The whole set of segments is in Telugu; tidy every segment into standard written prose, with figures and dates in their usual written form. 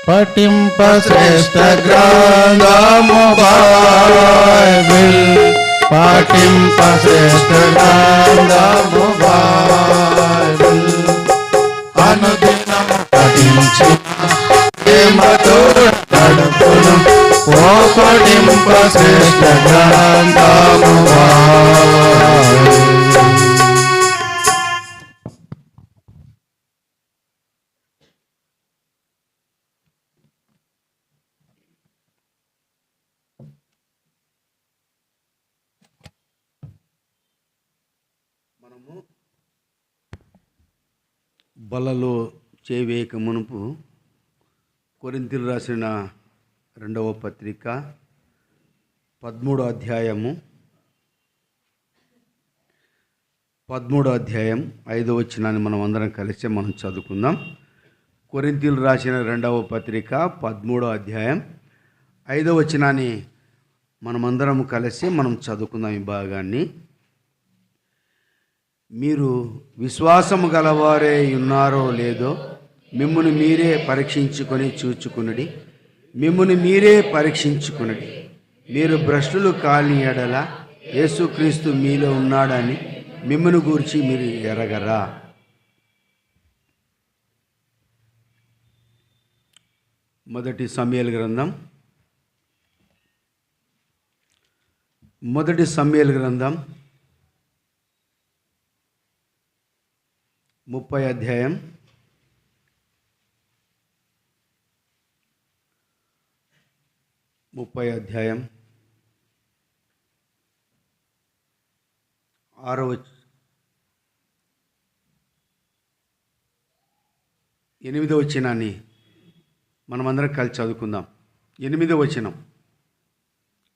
పఠింప శ్రేష్ఠ గ్రంథము బైబిల్, పఠింప శ్రేష్ఠ గ్రంథము బైబిల్. అనుదినము పఠించి ప్రేమతో నడుపును, ఓ పఠింప శ్రేష్ఠ గ్రంథము బైబిల్. బలలో చేవేక మునుపు కొరింథీయులకు రాసిన 2వ పత్రిక 13వ అధ్యాయం 5వ వచనాన్ని మనం అందరం కలిసి మనం చదువుకుందాం. కొరింథీయులకు రాసిన 2వ పత్రిక 13వ అధ్యాయం 5వ వచనాన్ని మనమందరం కలిసి మనం చదువుకుందాం. ఈ భాగాన్ని, మీరు విశ్వాసము గలవారే ఉన్నారో లేదో మిమ్మును మీరే పరీక్షించుకొని చూచుకునుడి. మిమ్మును మీరే పరీక్షించుకునుడి. మీరు భ్రష్టులు కాని ఎడల యేసుక్రీస్తు మీలో ఉన్నాడని మిమ్మును గూర్చి మీరు ఎరగరా. మొదటి సమూయేలు గ్రంథం 30వ అధ్యాయం 8వ వచనాన్ని మనమందరం కలిసి చదువుకుందాం. 8వ వచనం,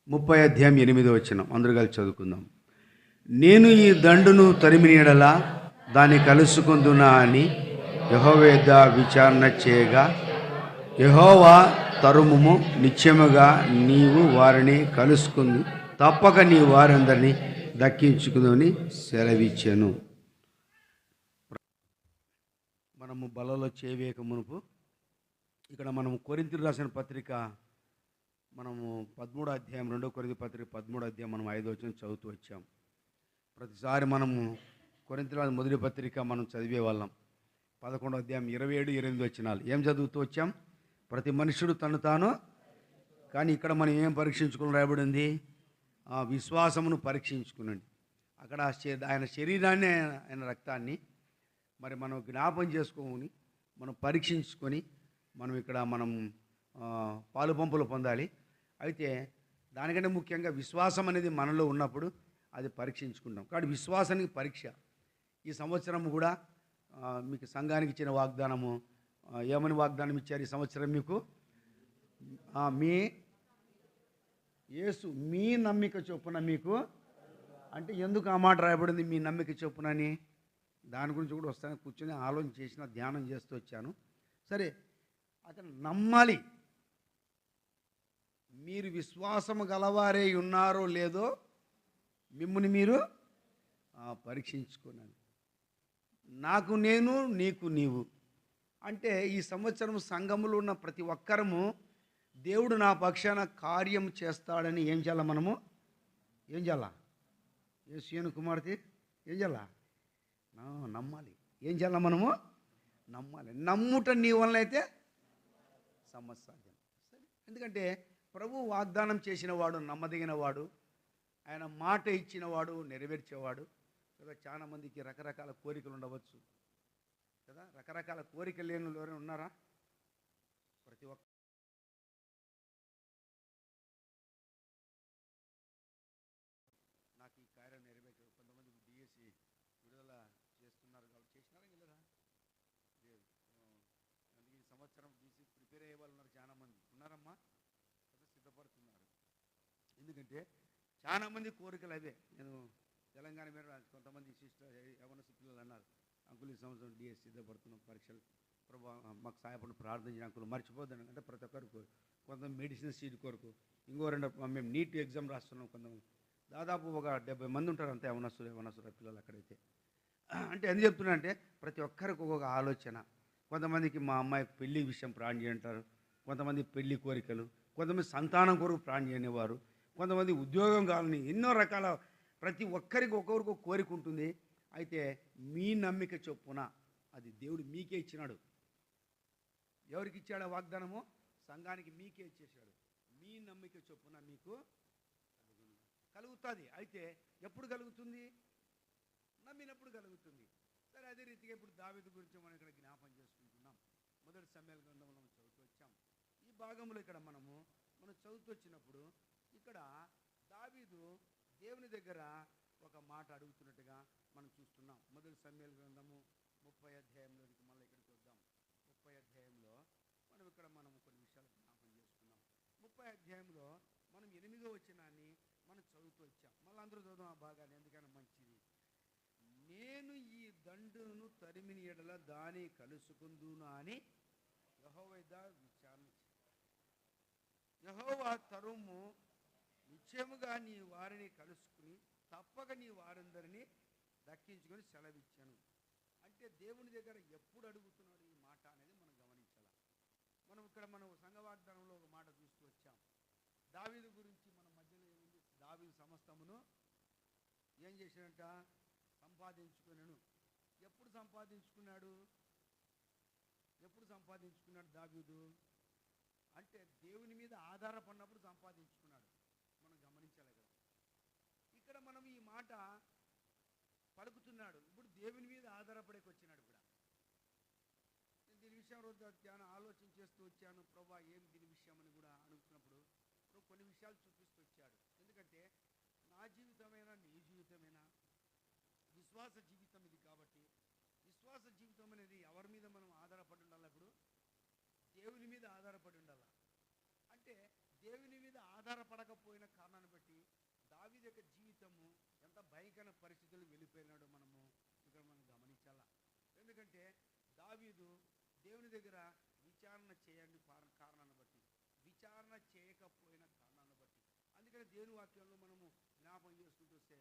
30వ అధ్యాయం 8వ వచనం అందరూ కలిసి చదువుకుందాం. నేను ఈ దండును తరిమిన యెడల దాన్ని కలుసుకుందునా అని యెహోవా యొద్ద విచారణ చేయగా, యెహోవా తరుముము, నిశ్చయముగా నీవు వారిని కలుసుకుంది, తప్పక నీ వారందరినీ దక్కించుకుందని సెలవిచ్చాను. మనము బలలో చేవేక మునుపు ఇక్కడ మనము కొరింథీయులకు రాసిన పత్రిక మనము 13వ అధ్యాయం 2 కొరింథీ పత్రిక 13వ అధ్యాయం మనం 5వ వచనం చదువుతూ వచ్చాం. ప్రతిసారి మనము కొరింథీయులకు మొదటి పత్రిక మనం చదివే వాళ్ళం. 11వ అధ్యాయం 27, 28 వచనాలు ఏం చదువుతూ వచ్చాం? ప్రతి మనుషుడు తను తాను. కానీ ఇక్కడ మనం ఏం పరీక్షించుకుని రాయబడింది? ఆ విశ్వాసమును పరీక్షించుకునండి. అక్కడ ఆయన శరీరాన్ని, ఆయన రక్తాన్ని మరి మనం జ్ఞాపం చేసుకొని మనం పరీక్షించుకొని మనం ఇక్కడ మనం పాలు పంపులు పొందాలి. అయితే దానికంటే ముఖ్యంగా విశ్వాసం అనేది మనలో ఉన్నప్పుడు అది పరీక్షించుకుంటాం. కాబట్టి విశ్వాసానికి పరీక్ష. ఈ సంవత్సరం కూడా మీకు సంఘానికి ఇచ్చిన వాగ్దానము, ఏమని వాగ్దానం ఇచ్చారు ఈ సంవత్సరం మీకు? మీ యేసు మీ నమ్మిక చొప్పున మీకు, అంటే ఎందుకు ఆ మాట రాయబడింది మీ నమ్మిక చొప్పునని? దాని గురించి కూడా వస్తాను. కూర్చొని ఆలోచన చేసిన, ధ్యానం చేస్తూ వచ్చాను. సరే, అతను నమ్మాలి. మీరు విశ్వాసము గలవారే ఉన్నారో లేదో మిమ్ముని మీరు పరీక్షించుకున్నాను. నాకు నేను, నీకు నీవు. అంటే ఈ సంవత్సరం సంఘములో ఉన్న ప్రతి ఒక్కరము దేవుడు నా పక్షాన కార్యం చేస్తాడని ఏం చేయాలి? మనము ఏం చేయాలా? యేసు కుమార్తె ఏం చేయాలా? నమ్మాలి. ఏం చేయాలా? మనము నమ్మాలి. నమ్ముట నీ వలన అయితే సమస్సాధ్యం. ఎందుకంటే ప్రభు వాగ్దానం చేసిన వాడు నమ్మదగిన వాడు, ఆయన మాట ఇచ్చిన వాడు నెరవేర్చేవాడు కదా. చాలా మందికి రకరకాల కోరికలు ఉండవచ్చు కదా. రకరకాల కోరికలు లేని ఎవరైనా ఉన్నారా? ప్రతి ఒక్క నాకు ఈ కార్యం నెరవేర్చారు. కొంతమంది డిఎస్సి విడుదల చేస్తున్నారు కాబట్టి చేసినారా లేదా? లేదు. అందుకే ఈ సంవత్సరం డిసి ప్రిపేర్ అయ్యే వాళ్ళు ఉన్నారు. చాలా మంది ఉన్నారమ్మా కదా, సిద్ధపడుతున్నారు. ఎందుకంటే చాలా మంది కోరికలు అవే. నేను తెలంగాణ మీద కొంతమంది సిస్టర్ యవనస్తు పిల్లలు అన్నారు, అంకుల్ ఈ సంవత్సరం డిఎస్ సిద్ధపడుతున్నాం, పరీక్షలు ప్రభా మాకు సహాయపడి ప్రార్థించిన అంకులు మర్చిపోద్దాను. అంటే ప్రతి ఒక్కరికి కొంతమంది మెడిసిన్ సీట్ కొరకు, ఇంకో మేము నీట్ ఎగ్జామ్ రాస్తున్నాం. కొంతమంది దాదాపు ఒక 70 మంది ఉంటారు అంతే యవనస్తుల పిల్లలు అక్కడైతే. అంటే ఎందుకు చెప్తున్నా అంటే ప్రతి ఒక్కరికి ఒక్కొక్క ఆలోచన. కొంతమందికి మా అమ్మాయి పెళ్లి విషయం ప్రార్థన చేయంటారు, కొంతమంది పెళ్లి కోరికలు, కొంతమంది సంతానం కొరకు ప్రాణం చేయనివారు, కొంతమంది ఉద్యోగం కావాలని ఎన్నో రకాల ప్రతి ఒక్కరికి ఒక్కొక్కరికి ఒక కోరిక ఉంటుంది. అయితే మీ నమ్మిక చొప్పున అది దేవుడు మీకే ఇచ్చినాడు. ఎవరికి ఇచ్చాడు ఆ వాగ్దానము? సంఘానికి మీకే ఇచ్చేసాడు. మీ నమ్మిక చొప్పున మీకు కలుగుతుంది. అయితే ఎప్పుడు కలుగుతుంది? నమ్మినప్పుడు కలుగుతుంది. సరే, అదే రీతిగా ఇప్పుడు దావీదు గురించి మనం ఇక్కడ జ్ఞాపం చేసుకుంటున్నాం. మొదటి సమయాల గ్రంథంలో మనం చదువుతూ వచ్చాం. ఈ భాగంలో ఇక్కడ మనం చదువుతూ వచ్చినప్పుడు ఇక్కడ దావీదు దేవుని దగ్గర ఒక మాట అడుగుతున్నట్టుగా మనం చూస్తున్నాం. మొదటి సమయాల గ్రంథము 30 అధ్యాయంలోనికి మళ్ళీ ఇక్కడికి వద్దాం. 30 అధ్యాయంలో మనం కొన్ని విషయాలు జ్ఞాపం చేసుకున్నాం. 30 అధ్యాయంలో మనం 8వ వచనాన్ని మనం చదువుతూ వచ్చాం. మళ్ళీ అందరూ చదువుదాం ఆ భాగాన్ని, ఎందుకైనా మంచిది. నేను ఈ దండును తరిమిని ఎడల దాని కలుసుకుందును అని యెహోవా విచారణ. యెహోవా తరుము నిశ్చయముగా నీ వారిని కలుసుకుని తప్పక నీ వారందరినీ దక్కించుకొని సెలవిచ్చాను. అంటే దేవుని దగ్గర ఎప్పుడు అడుగుతున్నాడు ఈ మాట అనేది మనం గమనించాలి. మనం సంఘ వాగ్దానంలో ఒక మాట చూస్తూ వచ్చాం. దావీదు గురించి మన మధ్యలో ఏముంది? దావీదు సమస్తమును ఏం చేశాడంట? సంపాదించుకున్నాను. ఎప్పుడు సంపాదించుకున్నాడు? దావీదు అంటే దేవుని మీద ఆధారపడినప్పుడు సంపాదించుకున్నాడు. మనం గమనించాలి కదా. ఇక్కడ మనం ఈ మాట పలుకుతున్నాడు. ఇప్పుడు దేవుని మీద ఆధారపడేకి వచ్చినాడు కూడా. నేను దీని విషయం రోజు ఆలోచన చేస్తూ వచ్చాను. ప్రభా ఏం దీని విషయం అని కూడా అడుగుతున్నప్పుడు కొన్ని విషయాలు చూపిస్తూ వచ్చాడు. ఎందుకంటే నా జీవితమైనా నీ జీవితమైనా విశ్వాస జీవితం ఇది. కాబట్టి విశ్వాస జీవితం అనేది ఎవరి మీద మనం ఆధారపడి ఉండాలి? ఇప్పుడు దేవుని మీద ఆధారపడి ఉండాలి. అంటే దేవుని మీద ఆధారపడకపోయిన కారణాన్ని బట్టి దావీదు యొక్క జీవితము ఎంత భయంకర పరిస్థితులు వెళ్ళిపోయినాడో మనం గమనించాలా. ఎందుకంటే దావీదు దేవుని దగ్గర విచారణ చేయండి కారణాన్ని బట్టి, విచారణ చేయకపోయిన కారణాన్ని బట్టి. అందుకని దేవుని వాక్యంలో మనము జ్ఞాపం చేసుకుంటూ వస్తే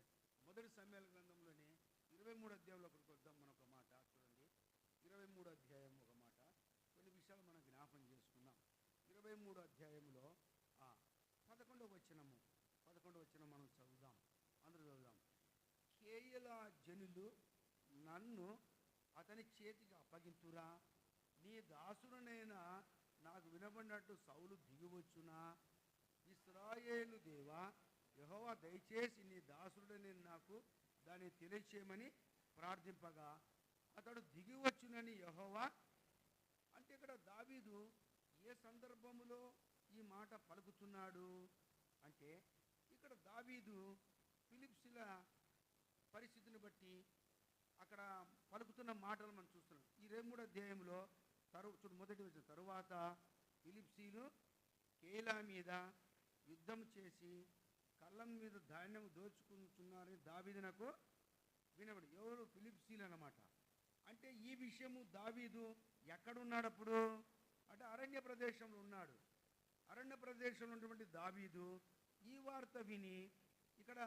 మొదటి సమయాల గ్రంథంలోనే 23 అధ్యాయంలో ఒకరికి వద్దాం. మనం ఒక మాట చూడండి. 23 అధ్యాయం ఒక మాట, కొన్ని విషయాలు మనం జ్ఞాపం చేసుకున్నాం. 23 అధ్యాయంలో 11వ వచనం మనం చదువుదాం. అందరూ చదువుదాం. కేయల జనులు నన్ను అతని చేతికి అప్పగింతురా, నీ దాసుడనైనా నాకు వినబడినట్టు సౌలు దిగివచ్చునా? ఇశ్రాయేలు దేవా యెహోవా దయచేసి నీ దాసుడని నాకు దాన్ని తెలియచేయమని ప్రార్థింపగా అతడు దిగివచ్చునని యెహోవా. అంటే ఇక్కడ దావీదు ఏ సందర్భములో ఈ మాట పలుకుతున్నాడు అంటే, ఇక్కడ దావీదు ఫిలిప్సీల పరిస్థితిని బట్టి అక్కడ పలుకుతున్న మాటలు మనం చూస్తున్నాం. ఈ 23 అధ్యాయంలో మొదటి వచ్చిన తరువాత ఫిలిప్సీలు కేలా మీద యుద్ధం చేసి కళ్ళం మీద ధాన్యం దోచుకుంటున్నారని దావీదునకు వినబడి. ఎవరు? ఫిలిప్సీలు అన్నమాట. అంటే ఈ విషయము దావీదు ఎక్కడున్నాడప్పుడు అంటే అరణ్య ప్రదేశంలో ఉన్నాడు. అరణ్య ప్రదేశంలో ఉన్నటువంటి దావీదు ఈ వార్త విని ఇక్కడ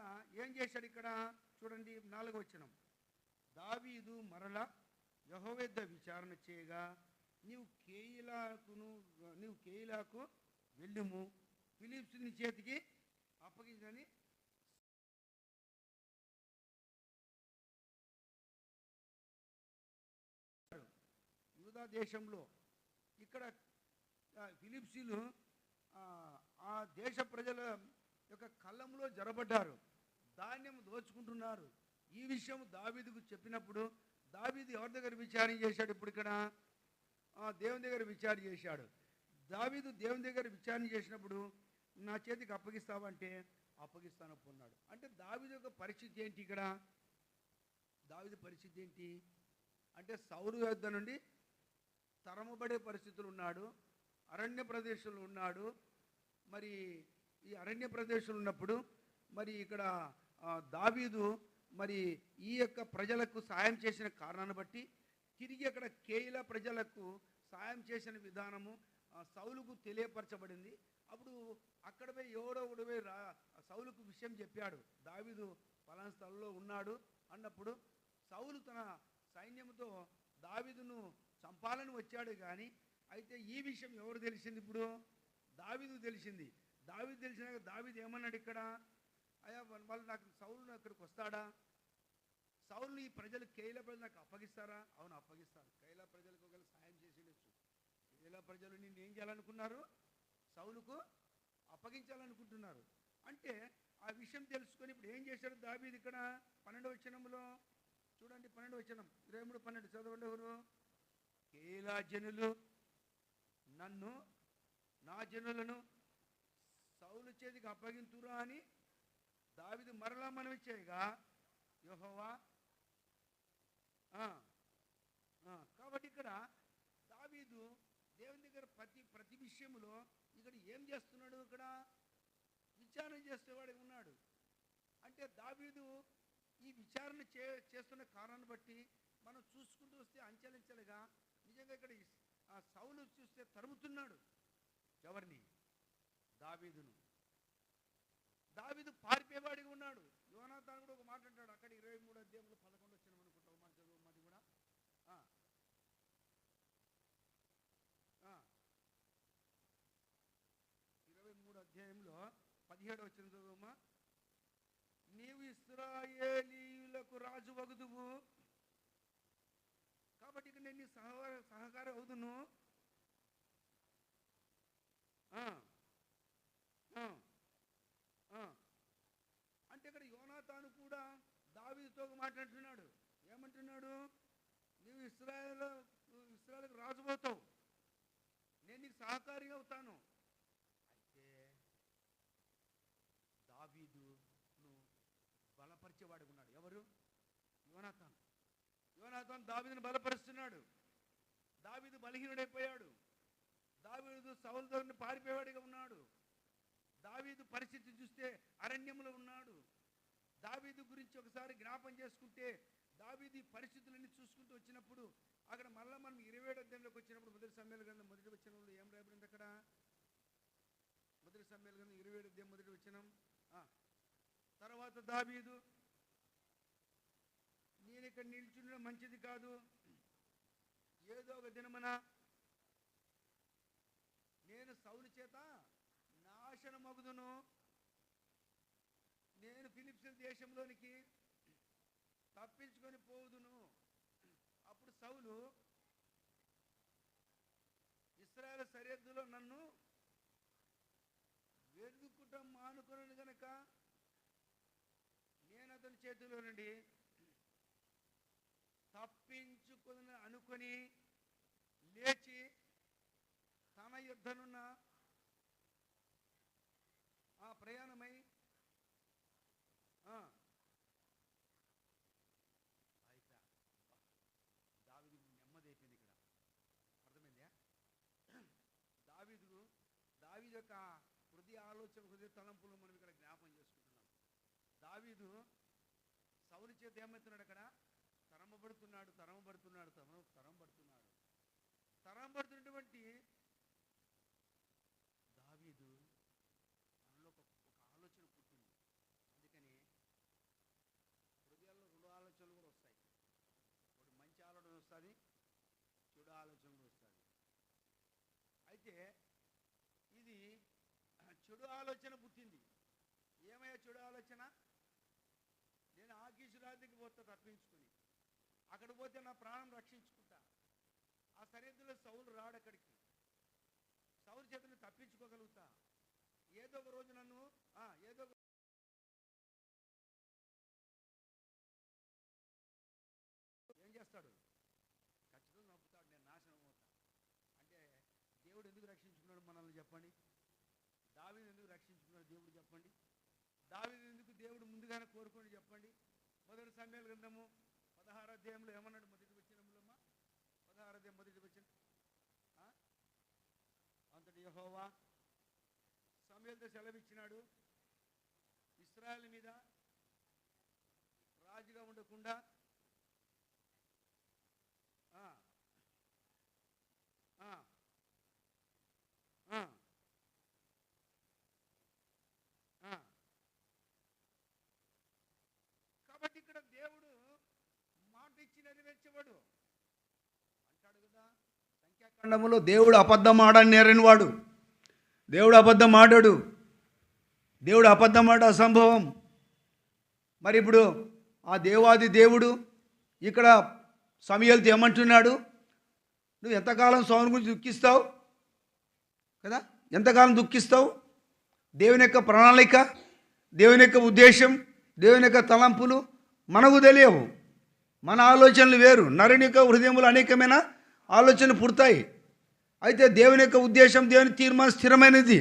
ఏం చేశాడు? ఇక్కడ చూడండి 4వ వచనం. దావీదు మరల యెహోవా యొద్ద విచారణ చేయగా నీవు కేయిలాకు వెళ్ళుము, ఫిలిప్సీని చేతికి అప్పగించని యూదా దేశంలో ఇక్కడ ఫిలిప్సీలు ఆ దేశ ప్రజల యొక్క కళ్ళంలో జరబడ్డారు, ధాన్యం దోచుకుంటున్నారు. ఈ విషయం దావీదుకు చెప్పినప్పుడు దావీదు ఎవరి దగ్గర విచారణ చేశాడు? ఇప్పుడు ఇక్కడ దేవుని దగ్గర విచారణ చేశాడు. దావీదు దేవుని దగ్గర విచారణ చేసినప్పుడు నా చేతికి అప్పగిస్తావంటే అప్పగిస్తాను అన్నాడు. అంటే దావీదు యొక్క పరిస్థితి ఏంటి? ఇక్కడ దావీదు పరిస్థితి ఏంటి అంటే సౌలు యొద్ద నుండి తరమబడే పరిస్థితులు ఉన్నాడు, అరణ్య ప్రదేశంలో ఉన్నాడు. మరి ఈ అరణ్య ప్రదేశంలో ఉన్నప్పుడు మరి ఇక్కడ దావీదు మరి ఈ యొక్క ప్రజలకు సాయం చేసిన కారణాన్ని బట్టి తిరిగి అక్కడ కేయిల ప్రజలకు సాయం చేసిన విధానము సౌలుకు తెలియపరచబడింది. అప్పుడు అక్కడ పోయి ఎవడో ఒకడు పోయి సౌలుకు విషయం చెప్పాడు, దావీదు పలానా స్థలంలో ఉన్నాడు అన్నప్పుడు సౌలు తన సైన్యంతో దావీదును చంపాలని వచ్చాడు. కానీ అయితే ఈ విషయం ఎవరు తెలిసింది? ఇప్పుడు దావీదు తెలిసింది. దావీదు తెలిసినాక దావీదు ఏమన్నాడు ఇక్కడ? అయ్యా వాళ్ళు నాకు సౌలు అక్కడికి వస్తాడా? సౌలు ఈ ప్రజలు కేయిలా ప్రజలు నాకు అప్పగిస్తారా? అవును అప్పగిస్తారు. కేయిలా ప్రజలకు ఒకవేళ సాయం చేసేయచ్చు. కేయిలా ప్రజలు నిన్ను ఏం చేయాలనుకున్నారు? సౌలుకు అప్పగించాలనుకుంటున్నారు. అంటే ఆ విషయం తెలుసుకొని ఇప్పుడు ఏం చేశాడు దావీదు ఇక్కడ 12వ వచనంలో చూడండి. 12వ వచనం 23:12 చదవండి. ఎవరు? కేయిలా జనులు నన్ను నా జనులను సౌలు చేతికి అప్పగింతురా అని దావీదు మరలా మనవి చేయగా యెహోవా కాబట్టి ఇక్కడ దావీదు దేవుని దగ్గర ప్రతి విషయంలో ఇక్కడ ఏం చేస్తున్నాడు? ఇక్కడ విచారణ చేసేవాడు ఉన్నాడు. అంటే దావీదు ఈ విచారణ చేస్తున్న కారణాన్ని బట్టి మనం చూసుకుంటూ వస్తే అంచెలంచెలుగా నిజంగా ఇక్కడ ఆ సౌలు చూస్తే తరుముతున్నాడు. ఎవరిని? దావీదును. దావీదు పారిపోయేవాడిగా ఉన్నాడు. యోనాతాను కూడా ఒక మాట అంటాడు. అక్కడ 23వ అధ్యాయంలో 11 వచ్చిన అనుకుంటా ఒక మాట చదువు. మాది కూడా 23వ అధ్యాయంలో 17వ వచనం చదువుమా. నీవు ఇశ్రాయేలీయులకు రాజు వగుదువు, కాబట్టి ఇక నేను సహకారం అవుదును. అంటే ఇక్కడ యోనాతాను కూడా దావీదుతో మాట్లాడుతున్నాడు. ఏమంటున్నాడు? నీవు ఇశ్రాయేలుకు రాజు అవుతావు, నేను నీకు సహకారి అవుతాను. అయితే దావీదును బలపరిచేవాడు ఉన్నాడు. ఎవరు? యోనాతాను. యోనాతాను దావీదును బలపరుస్తున్నాడు. దావీదు బలహీనుడైపోయాడు. దావీదు సౌలు దగ్గర పారిపోయేవాడిగా ఉన్నాడు. దావీదు పరిస్థితి చూస్తే అరణ్యంలో ఉన్నాడు. దావీదు గురించి ఒకసారి జ్ఞాపం చేసుకుంటే దావీదు ఈ పరిస్థితులన్నీ చూసుకుంటూ వచ్చినప్పుడు అక్కడ మళ్ళీ మనం 27వ అధ్యాయంలోకి వచ్చినప్పుడు మొదటి సమూయేలు గ్రంథం 1వ వచనంలో ఏం రాయబడింది? అక్కడ మొదటి సమూయేలు గ్రంథం 27వ అధ్యాయం 1వ వచనం. తర్వాత దావీదు, నేను ఇక్కడ నిల్చుండడం మంచిది కాదు, ఏదో ఒక దినమన నేను సౌలు చేత నాశనమగుదును, నేను ఫిలిప్పియుల దేశంలోనికి తప్పించుకొని పోవుదును. అప్పుడు సౌలు ఇశ్రాయేలు సరిహద్దులో నన్ను వెతుకుటం మానుకున్నాను గనక నేను అతని చేతిలో నుండి తప్పించుకుని అనుకొని లేచి తన యుద్ధనున్న ఆ ప్రయాణమై దావీదు నెమ్మది అయిపోయింది. ఇక్కడ అర్థమైందా? దావీదు యొక్క హృదయ ఆలోచన, హృదయ తలంపులు మనం ఇక్కడ జ్ఞాపం చేసుకుంటున్నాం. దావీదు సౌలు చేత ఏమవుతున్నాడు? అక్కడ తరంబడుతున్నటువంటి దావీదు మనలో ఒక ఆలోచన పుట్టింది. అందుకని హృదయాల్లో 2 ఆలోచనలు కూడా వస్తాయి. ఒకటి మంచి ఆలోచన వస్తుంది, చెడు ఆలోచన కూడా వస్తుంది. అయితే ఇది చెడు ఆలోచన పుట్టింది. ఏమయ్యా చెడు ఆలోచన? నేను ఆకీషు రాజుకి పోతా తప్పించుకుని, అక్కడ పోతే నా ప్రాణం రక్షించుకుంటా. ఆ సరిహద్దులో సౌలు రాడు, అక్కడికి సౌలు చేతను తప్పించుకోగలుగుతా. ఏదో ఒక రోజు నన్ను ఏం చేస్తాడు? ఖచ్చితంగా నవ్వుతాడు, నేను నాశనం అవుతా. అంటే దేవుడు ఎందుకు రక్షించుకున్నాడు మనల్ని చెప్పండి? దావీదు ఎందుకు రక్షించుకున్నాడు దేవుడు చెప్పండి? దావీదు ఎందుకు దేవుడు ముందుగానే కోరుకోండి చెప్పండి? మొదటి సమూయేలు గ్రంథము 16వ అధ్యాయంలో ఏమన్నాడు? మొదటి వచనంలోమా 16వ అధ్యాయం మొదటి వచనం. అంతటి యెహోవా సమూయేలుతో సెలవిచ్చినాడు, ఇశ్రాయేలు మీద రాజుగా ఉండకుండా కాబట్టి ఇక్కడ దేవుడు మాట ఇచ్చి నెరవేర్చేవాడు అంటాడు కదా. ఖండములో దేవుడు అబద్ధం ఆడని నేరని వాడు. దేవుడు అబద్ధం ఆడాడు. దేవుడు అబద్ధం ఆడ అసంభవం. మరి ఇప్పుడు ఆ దేవాది దేవుడు ఇక్కడ సమూయేలుతో ఏమంటున్నాడు? నువ్వు ఎంతకాలం సౌలు గురించి దుఃఖిస్తావు కదా, ఎంతకాలం దుఃఖిస్తావు? దేవుని యొక్క ప్రణాళిక, దేవుని యొక్క ఉద్దేశం, దేవుని యొక్క తలంపులు మనకు తెలియవు. మన ఆలోచనలు వేరు. నరుని యొక్క హృదయములు అనేకమైన ఆలోచనలు పుడతాయి. అయితే దేవుని యొక్క ఉద్దేశం, దేవుని తీర్మానం స్థిరమైనది.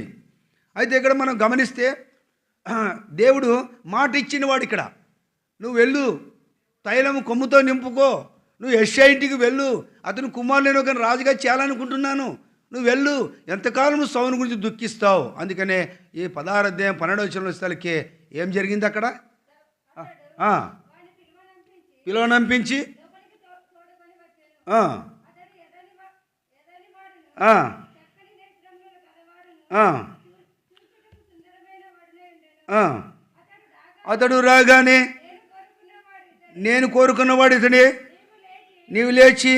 అయితే ఇక్కడ మనం గమనిస్తే దేవుడు మాట ఇచ్చిన వాడు. ఇక్కడ నువ్వు వెళ్ళు, తైలము కొమ్ముతో నింపుకో, నువ్వు యెషయా ఇంటికి వెళ్ళు, అతను కుమారుడు నేను ఒక రాజుగా చేయాలనుకుంటున్నాను, నువ్వు వెళ్ళు, ఎంతకాలం సౌలు గురించి దుఃఖిస్తావు. అందుకనే ఈ 16వ అధ్యాయం 12వ వచనంలో స్థలకే ఏం జరిగింది అక్కడ? పిలువనంపించి అతడు రాగానే నేను కోరుకున్నవాడు ఇతడే, నీవు లేచి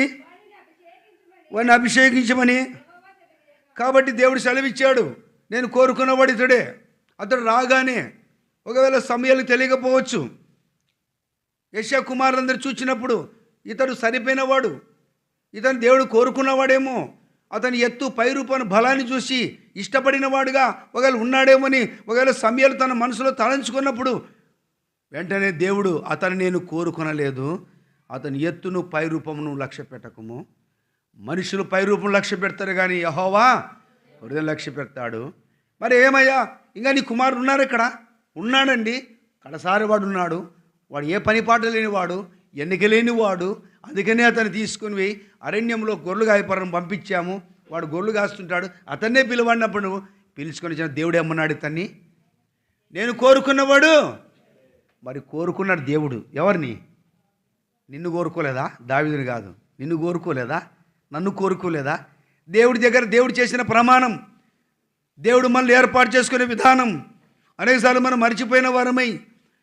వాడిని అభిషేకించమని. కాబట్టి దేవుడు సెలవిచ్చాడు, నేను కోరుకున్నవాడు ఇతడే. అతడు రాగానే, ఒకవేళ సమయాలు తెలియకపోవచ్చు, యెషయా కుమారులందరూ చూచినప్పుడు ఇతడు సరిపోయినవాడు, ఇతను దేవుడు కోరుకున్నవాడేమో, అతని ఎత్తు పైరూపను బలాన్ని చూసి ఇష్టపడినవాడుగా ఒకవేళ ఉన్నాడేమోని ఒకవేళ సమయాలు తన మనసులో తలంచుకున్నప్పుడు వెంటనే దేవుడు అతను నేను కోరుకొనలేదు, అతని ఎత్తును పైరూపమును లక్ష్య పెట్టకము. మనుషులు పైరూపం లక్ష్య పెడతారు కానీ యెహోవా హృదయం లక్ష్య పెడతాడు. మరి ఏమయ్యా, ఇంకా నీ కుమారుడు ఉన్నారు ఇక్కడ? ఉన్నాడండి, కడసారి వాడు ఉన్నాడు. వాడు ఏ పని పాట లేనివాడు, ఎన్నిక లేనివాడు. అందుకనే అతను తీసుకుని పోయి అరణ్యంలో గొర్రెలు కాయపరం పంపించాము. వాడు గొర్రెలు కాస్తుంటాడు. అతన్నే పిలువన్నప్పుడు నువ్వు పిలుచుకొని వచ్చిన దేవుడు ఏమన్నాడు? ఇతన్ని నేను కోరుకున్నవాడు. మరి కోరుకున్నాడు దేవుడు ఎవరిని? నిన్ను కోరుకోలేదా? దావీదుని కాదు, నిన్ను కోరుకోలేదా? నన్ను కోరుకోలేదా? దేవుడి దగ్గర దేవుడు చేసిన ప్రమాణం, దేవుడు మనల్ని ఏర్పాటు చేసుకునే విధానం అనేకసార్లు మనం మర్చిపోయిన వారమై,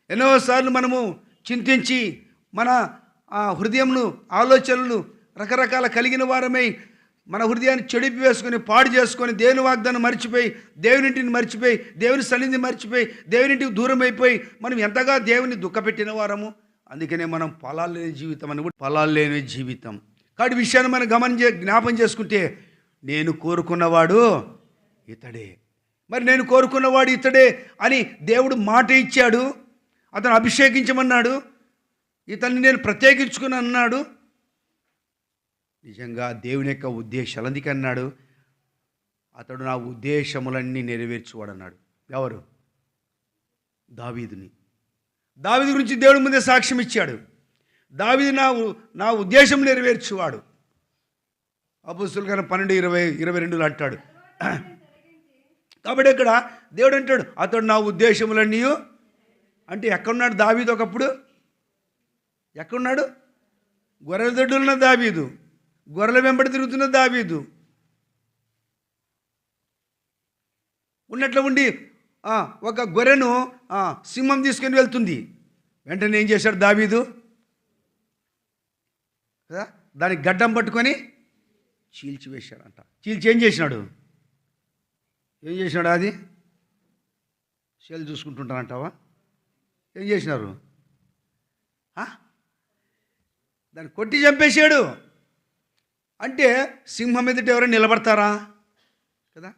ఎన్నోసార్లు మనము చింతించి మన హృదయంను ఆలోచనలు రకరకాల కలిగిన వారమై మన హృదయాన్ని చెడిపి వేసుకొని పాడు చేసుకొని దేవుని వాగ్దానం మర్చిపోయి, దేవునింటిని మర్చిపోయి, దేవుని సన్నిధిని మర్చిపోయి, దేవునింటికి దూరం అయిపోయి మనం ఎంతగా దేవుని దుఃఖపెట్టిన వారము. అందుకనే మనం ఫలాలు లేని జీవితం అని కూడా, ఫలాలు లేని జీవితం. కాబట్టి విషయాన్ని మనం జ్ఞాపం చేసుకుంటే నేను కోరుకున్నవాడు ఇతడే. మరి నేను కోరుకున్నవాడు ఇతడే అని దేవుడు మాట ఇచ్చాడు. అతను అభిషేకించమన్నాడు, ఇతన్ని నేను ప్రత్యేకించుకుని అన్నాడు. నిజంగా దేవుని యొక్క ఉద్దేశాలు, అందుకే అన్నాడు అతడు నా ఉద్దేశములన్నీ నెరవేర్చువాడు అన్నాడు. ఎవరు? దావీదుని. దావీదు గురించి దేవుడి ముందే సాక్ష్యం ఇచ్చాడు. దావీదు నా ఉద్దేశం నెరవేర్చువాడు. అపోస్తలుల కార్యం 12:22 అంటాడు. కాబట్టి ఇక్కడ దేవుడు అంటాడు అతడు నా ఉద్దేశములన్నీ. అంటే ఎక్కడున్నాడు దావీదు? ఒకప్పుడు ఎక్కడున్నాడు? గొర్రెల దొడ్డున్న దావీదు, గొర్రెల వెంబడి తిరుగుతున్న దావీదు ఉన్నట్లు ఉండి ఒక గొర్రెను సింహం తీసుకొని వెళ్తుంది. వెంటనే ఏం చేశాడు దావీదు? కదా, దానికి గడ్డం పట్టుకొని చీల్చివేశాడంట. చీల్చి ఏం చేసినాడు? అది సేల్ చూసుకుంటుంటానంటావా? ఏం చేసినారు? దాన్ని కొట్టి చంపేశాడు. అంటే సింహం ఎదుట ఎవరైనా నిలబడతారా? కదా,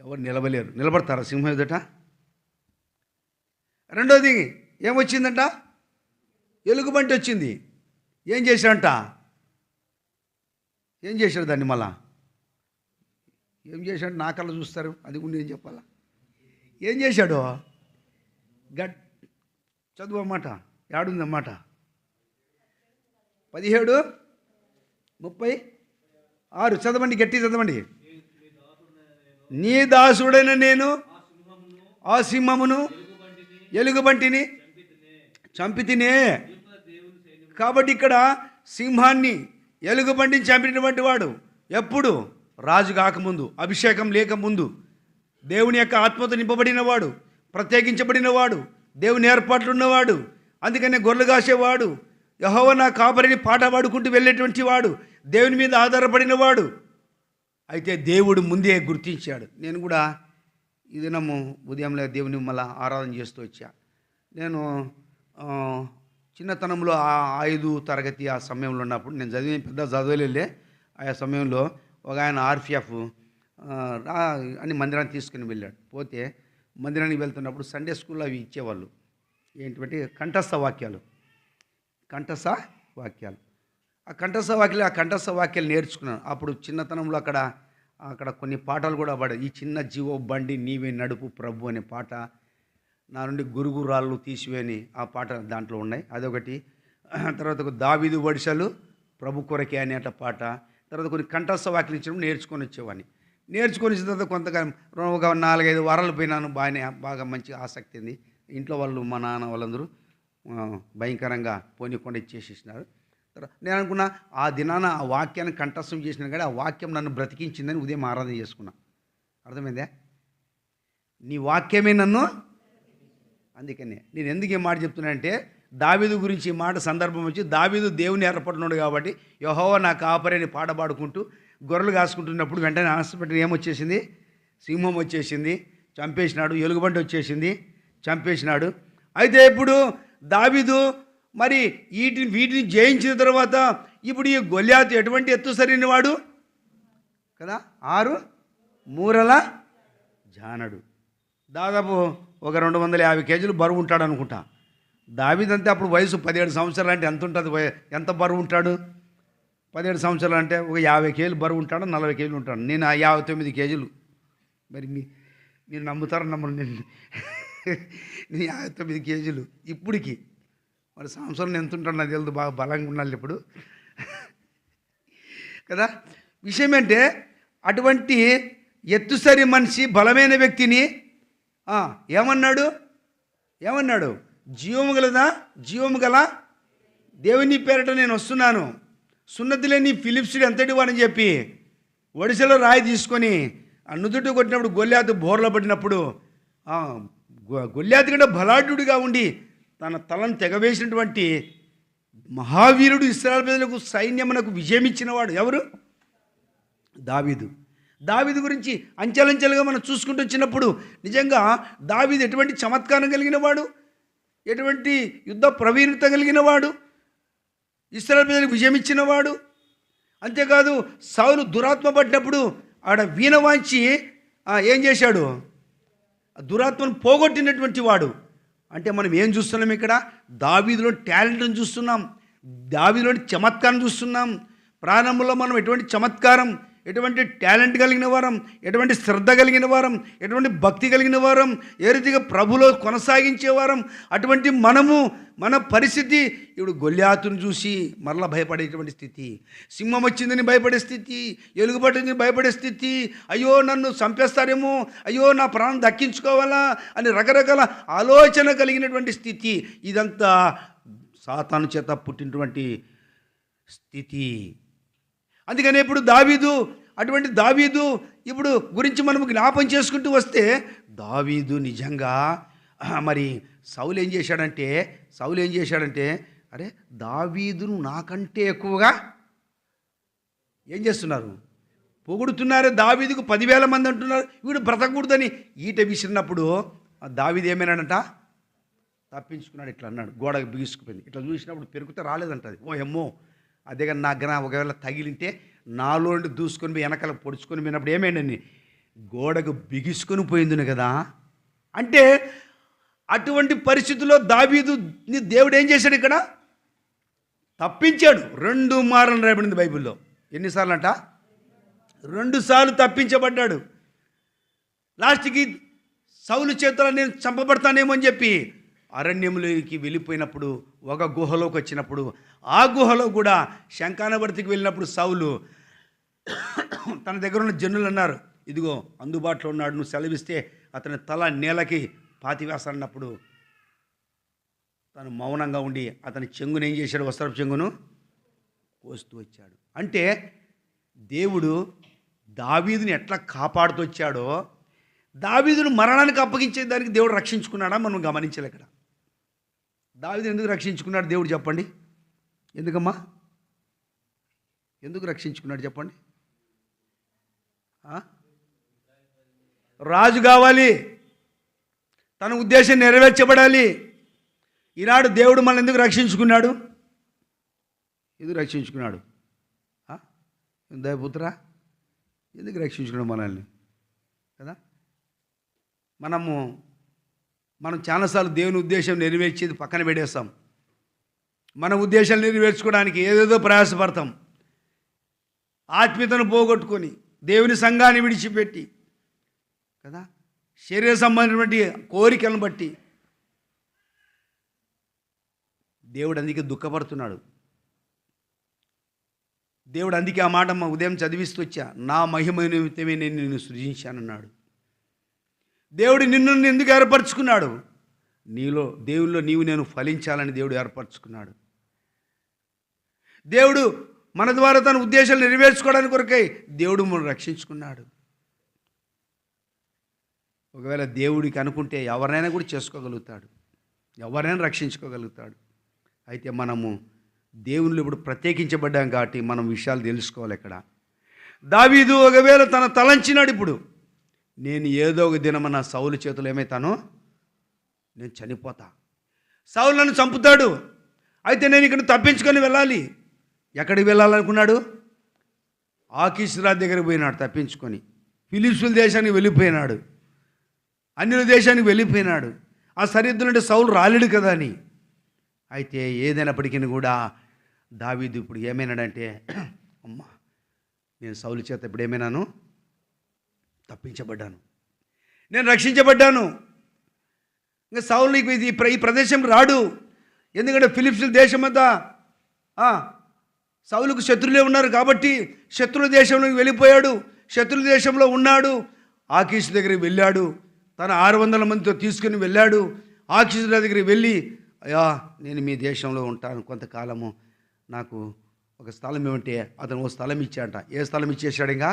ఎవరు నిలబలేరు. నిలబడతారా సింహం ఎదుట? రెండోది ఏమొచ్చిందంట? ఎలుగుబంటి వచ్చింది. ఏం చేశాడంట? ఏం చేశాడు దాన్ని? మళ్ళా ఏం చేశాడు? నా కళ్ళ చూస్తారు, అది కూడా ఏం చెప్పాలా? ఏం చేశాడు? చదువు అన్నమాట. ఏడుందన్నమాట? 17:36 చదవండి, గట్టి చదవండి. నీ దాసుడైన నేను ఆ సింహమును ఎలుగుబంటిని చంపితినే. కాబట్టి ఇక్కడ సింహాన్ని ఎలుగుబంటిని చంపినటువంటి వాడు ఎప్పుడు? రాజు కాకముందు, అభిషేకం లేకముందు, దేవుని యొక్క ఆత్మతో నింపబడినవాడు, ప్రత్యేకించబడినవాడు, దేవుని ఏర్పాట్లు ఉన్నవాడు. అందుకనే గొర్రెలు కాసేవాడు, యెహోవా నా కాపరిని పాట పాడుకుంటూ వెళ్ళేటువంటి వాడు, దేవుని మీద ఆధారపడినవాడు. అయితే దేవుడు ముందే గుర్తించాడు. నేను కూడా ఈ దినము ఉదయంలో దేవుని మళ్ళీ ఆరాధన చేస్తూ వచ్చా. నేను ఆ, చిన్నతనంలో 5 తరగతి ఆ సమయంలో ఉన్నప్పుడు నేను పెద్ద చదవలేలే. ఆ సమయంలో ఒక ఆయన ఆర్పిఎఫ్ రా అని మందిరాన్ని తీసుకుని వెళ్ళాడు. పోతే మందిరానికి వెళ్తున్నప్పుడు సండే స్కూల్లో అవి ఇచ్చేవాళ్ళు. ఏంటంటే కంఠస్థ వాక్యాలు. ఆ కంఠస్థ వాక్యాలు నేర్చుకున్నాను. అప్పుడు చిన్నతనంలో అక్కడ కొన్ని పాటలు కూడా పాడారు. ఈ చిన్న జీవో బండి నీవే నడుపు ప్రభు అనే పాట, నా నుండి గురుగురాళ్ళు తీసివేని ఆ పాట దాంట్లో ఉన్నాయి, అదొకటి. తర్వాత ఒక దావీదు వడిసెలు ప్రభు కొరకే అనేట పాట. తర్వాత కొన్ని కంఠస్థ వాక్యాలు ఇచ్చినప్పుడు నేర్చుకొని వచ్చేవాడిని. నేర్చుకొని వచ్చిన తర్వాత కొంతకాలం ఒక 4-5 వారాలు పోయినాను. బాగా మంచి ఆసక్తి ఉంది. ఇంట్లో వాళ్ళు మా నాన్న వాళ్ళందరూ భయంకరంగా పోనీకుండా ఇచ్చేసేసినారు. నేను అనుకున్నా ఆ దినాన ఆ వాక్యాన్ని కంఠస్థం చేసిన కానీ ఆ వాక్యం నన్ను బ్రతికించిందని ఉదయం ఆరాధన చేసుకున్నా. అర్థమైందా? నీ వాక్యమే నన్ను. అందుకనే నేను ఎందుకు ఈ మాట చెప్తున్నానంటే, దావీదు గురించి ఈ మాట సందర్భం వచ్చి, దావీదు దేవుని ఏర్పడినాడు కాబట్టి యెహోవా నా కాపరి అని పాట పాడుకుంటూ గొర్రెలు కాసుకుంటున్నప్పుడు వెంటనే హాస్పిటల్ ఏమొచ్చేసింది? సింహం వచ్చేసింది, చంపేసినాడు. ఎలుగుబంటి వచ్చేసింది, చంపేసినాడు. అయితే ఇప్పుడు దావీదు మరి వీటిని జయించిన తర్వాత ఇప్పుడు ఈ గొల్యాతు ఎటువంటి ఎత్తు సరైన వాడు కదా, 6 మూరల జానడు, దాదాపు ఒక 250 కేజీలు బరువు ఉంటాడు అనుకుంటా. దావీదంతే అప్పుడు వయసు 17 సంవత్సరాలు అంటే ఎంత ఉంటుంది? ఎంత బరువు ఉంటాడు? 17 సంవత్సరాలు అంటే ఒక 50 కేజీలు బరువు ఉంటాడు, 40 కేజీలు ఉంటాడు. నేను 59 కేజీలు. మరి మీరు నమ్ముతారో నమ్మరు? నేను 59 కేజీలు ఇప్పటికి. మరి సంవత్సరం ఎంత ఉంటాడు నాకు తెలియదు, బాగా బలంగా ఉండాలి ఇప్పుడు కదా. విషయం ఏంటంటే అటువంటి ఎత్తుసరి మనిషి, బలమైన వ్యక్తిని ఏమన్నాడు? జీవము గల దేవుని పేరట నేను వస్తున్నాను, సున్నతి లేని ఫిలిప్సుడు ఎంతటి వాడని చెప్పి ఒడిశలో రాయి తీసుకొని నుదుట కొట్టినప్పుడు గొల్యాతు బోర్లో పడినప్పుడు గొల్యాతు కంటే బలాఢ్యుడిగా ఉండి తన తలను తెగవేసినటువంటి మహావీరుడు, ఇశ్రాయేలు ప్రజలకు సైన్యమునకు విజయం ఇచ్చినవాడు ఎవరు? దావీదు గురించి అంచెలంచెలుగా మనం చూసుకుంటూ వచ్చినప్పుడు నిజంగా దావీదు ఎటువంటి చమత్కారం కలిగిన వాడు, ఎటువంటి యుద్ధ ప్రవీణత కలిగిన వాడు, ఇశ్రాయేలు ప్రజలకు విజయం ఇచ్చినవాడు. అంతేకాదు సౌలు దురాత్మ పట్టినప్పుడు ఆడ వీణ వాంచి ఏం చేశాడు? దురాత్మను పోగొట్టినటువంటి వాడు. అంటే మనం ఏం చూస్తున్నాం ఇక్కడ? దావీదులో టాలెంట్ని చూస్తున్నాం, దావీదులోని చమత్కారం చూస్తున్నాం. ప్రారంభంలో మనం ఎటువంటి చమత్కారం, ఎటువంటి టాలెంట్ కలిగిన వారం, ఎటువంటి శ్రద్ధ కలిగిన వారం, ఎటువంటి భక్తి కలిగిన వారం, ఏ రీతిగా ప్రభులో కొనసాగించేవారం, అటువంటి మన పరిస్థితి ఇప్పుడు గొల్యాతును చూసి మరలా భయపడేటువంటి స్థితి, సింహం వచ్చిందని భయపడే స్థితి, ఎలుగుబట్టిందని భయపడే స్థితి, అయ్యో నన్ను చంపేస్తారేమో, అయ్యో నా ప్రాణం దక్కించుకోవాలా అని రకరకాల ఆలోచన కలిగినటువంటి స్థితి. ఇదంతా సాతాను చేత పుట్టినటువంటి స్థితి. అందుకని ఇప్పుడు అటువంటి దావీదు ఇప్పుడు గురించి మనం జ్ఞాపం చేసుకుంటూ వస్తే, దావీదు నిజంగా మరి సౌలు ఏం చేశాడంటే అరే దావీదును నాకంటే ఎక్కువగా ఏం చేస్తున్నారు? పొగుడుతున్నారు. దావీదుకు 10,000 మంది అంటున్నారు, వీడు బ్రతకూడదని ఈట విసిరినప్పుడు దావీదు ఏమైనాడంట? తప్పించుకున్నాడు. ఇట్లా అన్నాడు, గోడకు బిగుసుకుపోయింది. ఇట్లా చూసినప్పుడు పెరుగుతే రాలేదంటది. ఓ ఎమ్మో, అదే కానీ నాకు ఒకవేళ తగిలింటే నాలో నుండి దూసుకొని పోయి వెనకాల పొడుచుకొని పోయినప్పుడు ఏమైందండి? గోడకు బిగుసుకొని పోయింది కదా. అంటే అటువంటి పరిస్థితుల్లో దావీదుని దేవుడు ఏం చేశాడు? ఇక్కడ తప్పించాడు. 2 మార్లు రాయబడింది బైబిల్లో. ఎన్నిసార్లు అంట? 2 సార్లు తప్పించబడ్డాడు. లాస్ట్కి సౌలు చేతుల్లో నేను చంపబడతానేమో అని చెప్పి అరణ్యంలోకి వెళ్ళిపోయినప్పుడు ఒక గుహలోకి వచ్చినప్పుడు, ఆ గుహలో కూడా శంఖానవర్తికి వెళ్ళినప్పుడు సౌలు తన దగ్గర ఉన్న జనులు అన్నారు, ఇదిగో అందుబాటులో ఉన్నాడు, నువ్వు సెలవిస్తే అతని తల నేలకి పాతివేస్తానన్నప్పుడు తను మౌనంగా ఉండి అతని చెంగును ఏం చేశాడు? వస్త్రపు చెంగును కోస్తూ వచ్చాడు. అంటే దేవుడు దావీదుని ఎట్లా కాపాడుతూ వచ్చాడో, దావీదును మరణానికి అప్పగించే దానికి దేవుడు రక్షించుకున్నాడా మనం గమనించాలి. ఇక్కడ దావీదు ఎందుకు రక్షించుకున్నాడు దేవుడు చెప్పండి? ఎందుకమ్మా? ఎందుకు రక్షించుకున్నాడు చెప్పండి? రాజు కావాలి, తన ఉద్దేశం నెరవేర్చబడాలి. ఈనాడు దేవుడు మనల్ని ఎందుకు రక్షించుకున్నాడు? దయపుత్ర ఎందుకు రక్షించుకున్నాడు మనల్ని కదా? మనం చాలాసార్లు దేవుని ఉద్దేశం నెరవేర్చేది పక్కన పెట్టేస్తాం. మన ఉద్దేశాలు నెరవేర్చుకోవడానికి ఏదేదో ప్రయాసపడతాం. ఆత్మీయతను పోగొట్టుకొని దేవుని సంఘాన్ని విడిచిపెట్టి కదా, శరీర సంబంధించినటువంటి కోరికలను బట్టి దేవుడు అందుకే దుఃఖపడుతున్నాడు. దేవుడు అందుకే ఆ మాట ఉదయం చదివిస్తూ వచ్చా, నా మహిమ నిమిత్తమే నేను నిన్ను సృజించానన్నాడు. దేవుడు నిన్ను ఎందుకు ఏర్పరచుకున్నాడు? దేవుల్లో నీవు నేను ఫలించాలని దేవుడు ఏర్పరచుకున్నాడు. దేవుడు మన ద్వారా తన ఉద్దేశాలు నెరవేర్చుకోవడానికి కొరకై దేవుడు మనం రక్షించుకున్నాడు. ఒకవేళ దేవుడికి అనుకుంటే ఎవరినైనా కూడా చేసుకోగలుగుతాడు, ఎవరైనా రక్షించుకోగలుగుతాడు. అయితే మనము దేవుళ్ళు ఇప్పుడు ప్రత్యేకించబడ్డాం కాబట్టి మనం విషయాలు తెలుసుకోవాలి. ఇక్కడ దావీదు ఒకవేళ తన తలంచినాడు, ఇప్పుడు నేను ఏదో ఒక దినమన్న సౌలు చేతులు ఏమైతానో నేను చనిపోతా, సౌలు నన్ను చంపుతాడు, అయితే నేను ఇక్కడ తప్పించుకొని వెళ్ళాలి. ఎక్కడికి వెళ్ళాలనుకున్నాడు? ఆకీషు రాజు దగ్గరికి పోయినాడు తప్పించుకొని. ఫిలిష్తీయుల దేశానికి వెళ్ళిపోయినాడు, అన్యుల దేశానికి వెళ్ళిపోయినాడు. ఆ సరిహద్దులు అంటే సౌలు రాలేడు కదా అని. అయితే ఏదైనప్పటికీ కూడా దావీదు ఇప్పుడు ఏమైనాడంటే, అమ్మా నేను సౌలు చేత ఇప్పుడు ఏమైనాను? తప్పించబడ్డాను, నేను రక్షించబడ్డాను. ఇంకా సౌలు ఈ ప్రదేశం రాడు. ఎందుకంటే ఫిలిష్తీయుల దేశం అంతా సౌలుకు శత్రులే ఉన్నారు కాబట్టి శత్రుల దేశంలోకి వెళ్ళిపోయాడు. శత్రుల దేశంలో ఉన్నాడు. ఆకీషు దగ్గరికి వెళ్ళాడు, తన 600 మందితో తీసుకుని వెళ్ళాడు. ఆకీషు దగ్గరికి వెళ్ళి, అయ్యా నేను మీ దేశంలో ఉంటాను కొంతకాలము, నాకు ఒక స్థలం ఏమంటే అతను ఓ స్థలం ఇచ్చాడంట. ఏ స్థలం ఇచ్చేసాడు? ఇంకా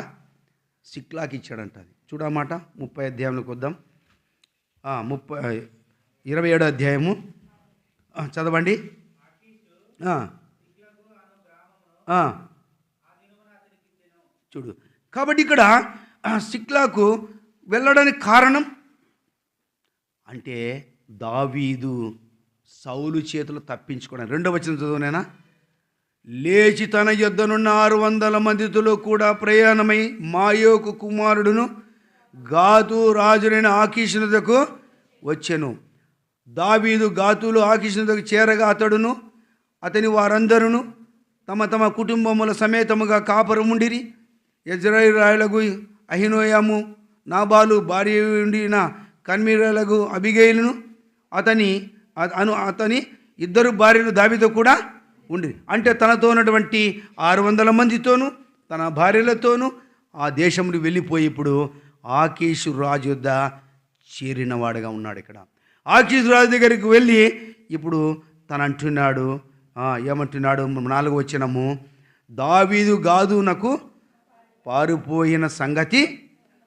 సిక్లాకి ఇచ్చాడంట. అది చూడమాట 30 అధ్యాయంలోకి వద్దాం. 27 అధ్యాయము చదవండి. చూడు, కాబట్టి ఇక్కడ సిక్లాకు వెళ్ళడానికి కారణం అంటే దావీదు సౌలు చేతులు తప్పించుకోవడానికి. 2వ వచనం చదువునేనా? లేచి తన యొద్దనున్న 600 మందితో కూడా ప్రయాణమై మాయోకు కుమారుడును గాతు రాజునైన ఆకీషునకు వచ్చెను. దావీదు గాతులు ఆకీషునకు చేరగా అతడును అతని వారందరూ తమ తమ కుటుంబముల సమేతముగా కాపురముండిరి. యెజ్రెయేలీయులకు అహినోయము, నాబాలు భార్య ఉండిన కర్మీయులకు అబిగైలును అతని 2 భార్యలు దావీదు కూడా ఉండి, అంటే తనతో ఉన్నటువంటి 600 మందితోనూ తన భార్యలతోనూ ఆ దేశంలో వెళ్ళిపోయి ఇప్పుడు ఆకీషు రాజు యొద్ద చేరినవాడుగా ఉన్నాడు. ఇక్కడ ఆకీషు రాజు దగ్గరికి వెళ్ళి ఇప్పుడు తను అంటున్నాడు, ఏమంటున్నాడు? 4వ వచనము, దావీదు గాదునకు పారిపోయిన సంగతి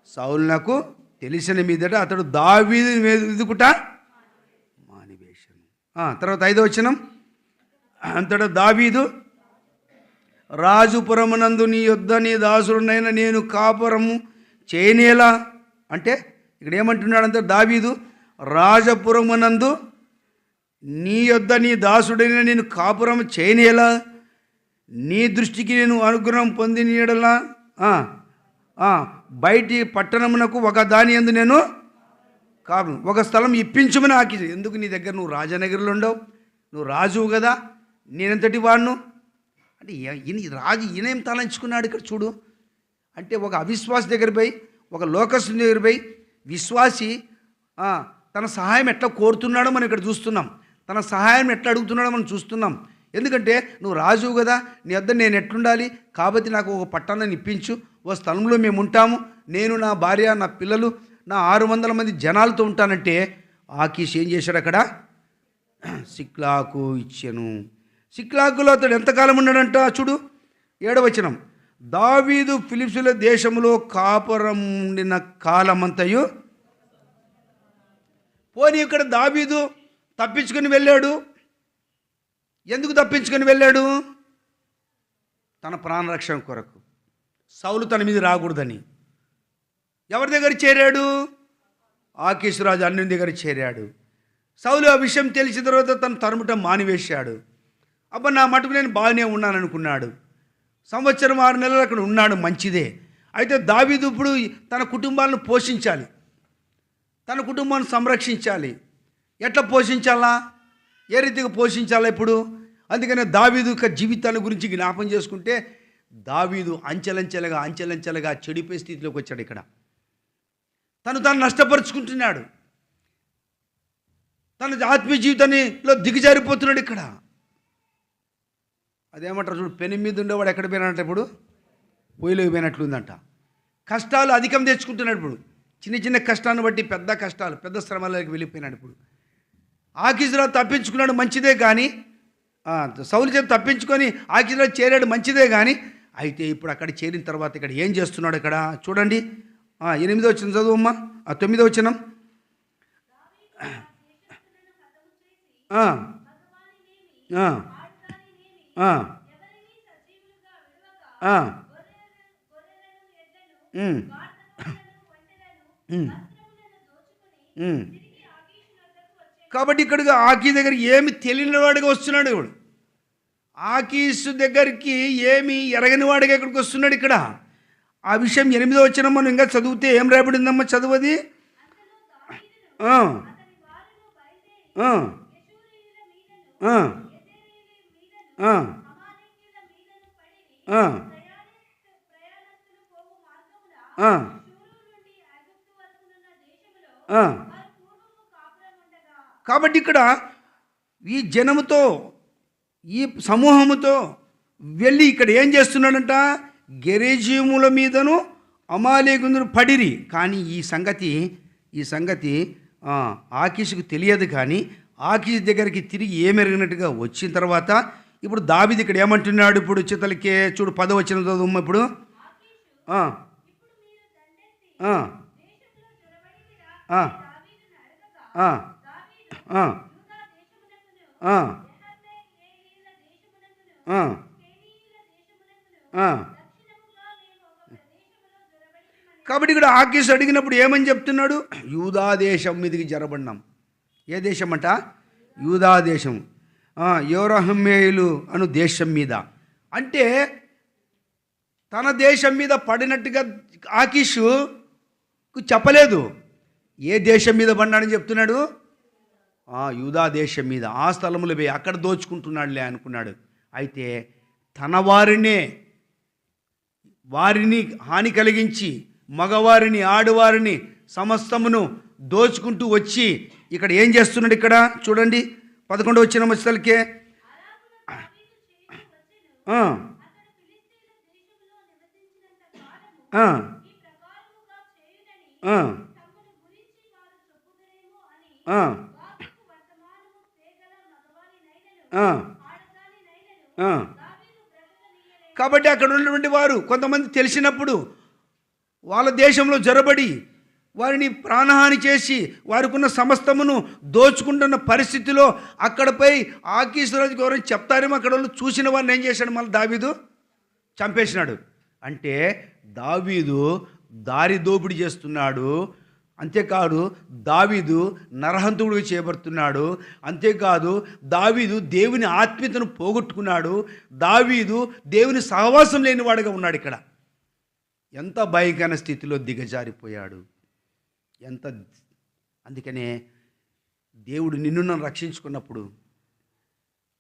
సౌలునకు తెలిసిన మీదట అతడు దావీదు వెదుకుట మానివేశను. తర్వాత 5వ వచనం, అంతటా దావీదు రాజుపురమునందు నీ యొద్ద నీ దాసుడునైన నేను కాపురము చేయనేలా, అంటే ఇక్కడ ఏమంటున్నాడంటే దావీదు రాజపురమునందు నీ యొద్ద నీ దాసుడైన నేను కాపురం చేయనేలా, నీ దృష్టికి నేను అనుగ్రహం పొందినీయడలా బయటి పట్టణమునకు ఒక దాని యందు నేను ఒక స్థలం ఇప్పించమని ఆకి. ఎందుకు నీ దగ్గర నువ్వు రాజనగరిలో ఉండవు, నువ్వు రాజువు కదా, నేనెంతటి వాడును అంటే రాజు ఈయనేం తలంచుకున్నాడు ఇక్కడ చూడు. అంటే ఒక అవిశ్వాసి దగ్గర పోయి, ఒక లోకస్తుని దగ్గర పోయి విశ్వాసి తన సహాయం ఎట్లా కోరుతున్నాడో మనం ఇక్కడ చూస్తున్నాం, తన సహాయం ఎట్లా అడుగుతున్నాడో మనం చూస్తున్నాం. ఎందుకంటే నువ్వు రాజువు కదా, నీ వద్ద నేను ఎట్లుండాలి, కాబట్టి నాకు ఒక పట్టణాన్ని ఇప్పించు, ఓ స్థలంలో మేము ఉంటాము, నేను నా భార్య నా పిల్లలు నా 600 మంది జనాలతో ఉంటానంటే ఆకీష్ ఏం చేశాడు? అక్కడ సిక్లాకు ఇచ్చాను. సిక్లాకులో అతడు ఎంతకాలం ఉన్నాడంట చూడు. 7వ వచనం, దావీదు ఫిలిష్తీయుల దేశంలో కాపురం ఉండిన కాలమంతయు. పోనీ ఇక్కడ దావీదు తప్పించుకొని వెళ్ళాడు. ఎందుకు తప్పించుకొని వెళ్ళాడు? తన ప్రాణరక్షణ కొరకు, సౌలు తన మీద రాకూడదని. ఎవరి దగ్గర చేరాడు? ఆకీషు రాజు అన్యుని దగ్గర చేరాడు. సౌలు ఆ విషయం తెలిసిన తర్వాత తను తరుముటం మానివేశాడు. అబ్బా నా మటుకు నేను బాగానే ఉన్నాను అనుకున్నాడు. సంవత్సరం 6 నెలలు అక్కడ ఉన్నాడు, మంచిదే. అయితే దావీదు ఇప్పుడు తన కుటుంబాలను పోషించాలి, తన కుటుంబాన్ని సంరక్షించాలి. ఎట్లా పోషించాలా, ఏ రీతిగా పోషించాలా ఇప్పుడు? అందుకనే దావీదు యొక్క జీవితాన్ని గురించి జ్ఞాపం చేసుకుంటే దావీదు అంచెలంచెలుగా చెడిపోయే స్థితిలోకి వచ్చాడు. ఇక్కడ తాను నష్టపరుచుకుంటున్నాడు, తన ఆత్మీయ జీవితాన్నిలో దిగజారిపోతున్నాడు. ఇక్కడ అదేమంటారు చూడు, పెను మీద ఉండేవాడు ఎక్కడ పోయినాడంటే ఇప్పుడు పొయ్యిలోకి పోయినట్లుందంట. కష్టాలు అధికం తెచ్చుకుంటున్నాడు. ఇప్పుడు చిన్న కష్టాన్ని బట్టి పెద్ద కష్టాలు, పెద్ద శ్రమలకు వెళ్ళిపోయినాడు. ఇప్పుడు ఆకీషురాజు తప్పించుకున్నాడు, మంచిదే. కానీ సౌలు చేత తప్పించుకొని ఆకీషురాజు చేరాడు, మంచిదే. కానీ అయితే ఇప్పుడు అక్కడ చేరిన తర్వాత ఇక్కడ ఏం చేస్తున్నాడు? ఇక్కడ చూడండి, 8వ వచనం చదువమ్మా, 9వ వచనం. కాబట్టి ఇక్కడికి ఆకీ దగ్గర ఏమి తెలియని వాడిగా వస్తున్నాడు. ఇప్పుడు ఆకీసు దగ్గరికి ఏమి ఎరగని వాడిగా ఇక్కడికి వస్తున్నాడు. ఇక్కడ ఆ విషయం 8వ వచనం మనం ఇంకా చదివితే ఏం రాయబడిందమ్మా, చదువది. కాబట్టి ఇక్కడ ఈ జనముతో, ఈ సమూహముతో వెళ్ళి ఇక్కడ ఏం చేస్తున్నాడంట, గెరెజీముల మీదను అమాలేకులను పడిరి. కానీ ఈ సంగతి ఆకీషుకు తెలియదు. కానీ ఆకీషు దగ్గరికి తిరిగి ఏమెరిగినట్టుగా వచ్చిన తర్వాత ఇప్పుడు దావీదు ఇక్కడ ఏమంటున్నాడు? ఇప్పుడు చితలకే చూడు, 10వ వచనం చదువు ఇప్పుడు. కాబట్టి ఇక్కడ ఆకీషు అడిగినప్పుడు ఏమని చెప్తున్నాడు? యూదా దేశం మీదకి జరబడినాం. ఏ దేశం అంట? యూదా దేశం, యోరహమ్మేయులు అను దేశం మీద. అంటే తన దేశం మీద పడినట్టుగా ఆకీషుకు చెప్పలేదు. ఏ దేశం మీద పడినాడని చెప్తున్నాడు? యూదా దేశం మీద. ఆ స్థలములు పోయి అక్కడ దోచుకుంటున్నాడులే అనుకున్నాడు. అయితే తన వారిని హాని కలిగించి మగవారిని ఆడవారిని సమస్తమును దోచుకుంటూ వచ్చి ఇక్కడ ఏం చేస్తున్నాడు? ఇక్కడ చూడండి, 11వ వచనం వచ్చేసరికి కాబట్టి అక్కడ ఉన్నటువంటి వారు కొంతమంది తెలిసినప్పుడు వాళ్ళ దేశంలో జొరబడి వారిని ప్రాణహాని చేసి వారికి ఉన్న సమస్తమును దోచుకుంటున్న పరిస్థితిలో అక్కడపై ఆకీషు రాజు గౌరవం చెప్తారేమో. అక్కడ వాళ్ళు చూసిన వారిని ఏం చేశాడు? మళ్ళీ దావీదు చంపేసినాడు. అంటే దావీదు దారి దోపిడీ చేస్తున్నాడు. అంతేకాదు దావీదు నరహంతుడిగా చేయబడుతున్నాడు. అంతేకాదు దావీదు దేవుని ఆత్మీయతను పోగొట్టుకున్నాడు. దావీదు దేవుని సహవాసం లేనివాడుగా ఉన్నాడు. ఇక్కడ ఎంత భయంకర స్థితిలో దిగజారిపోయాడు. అందుకనే దేవుడు నిన్ను రక్షించుకున్నప్పుడు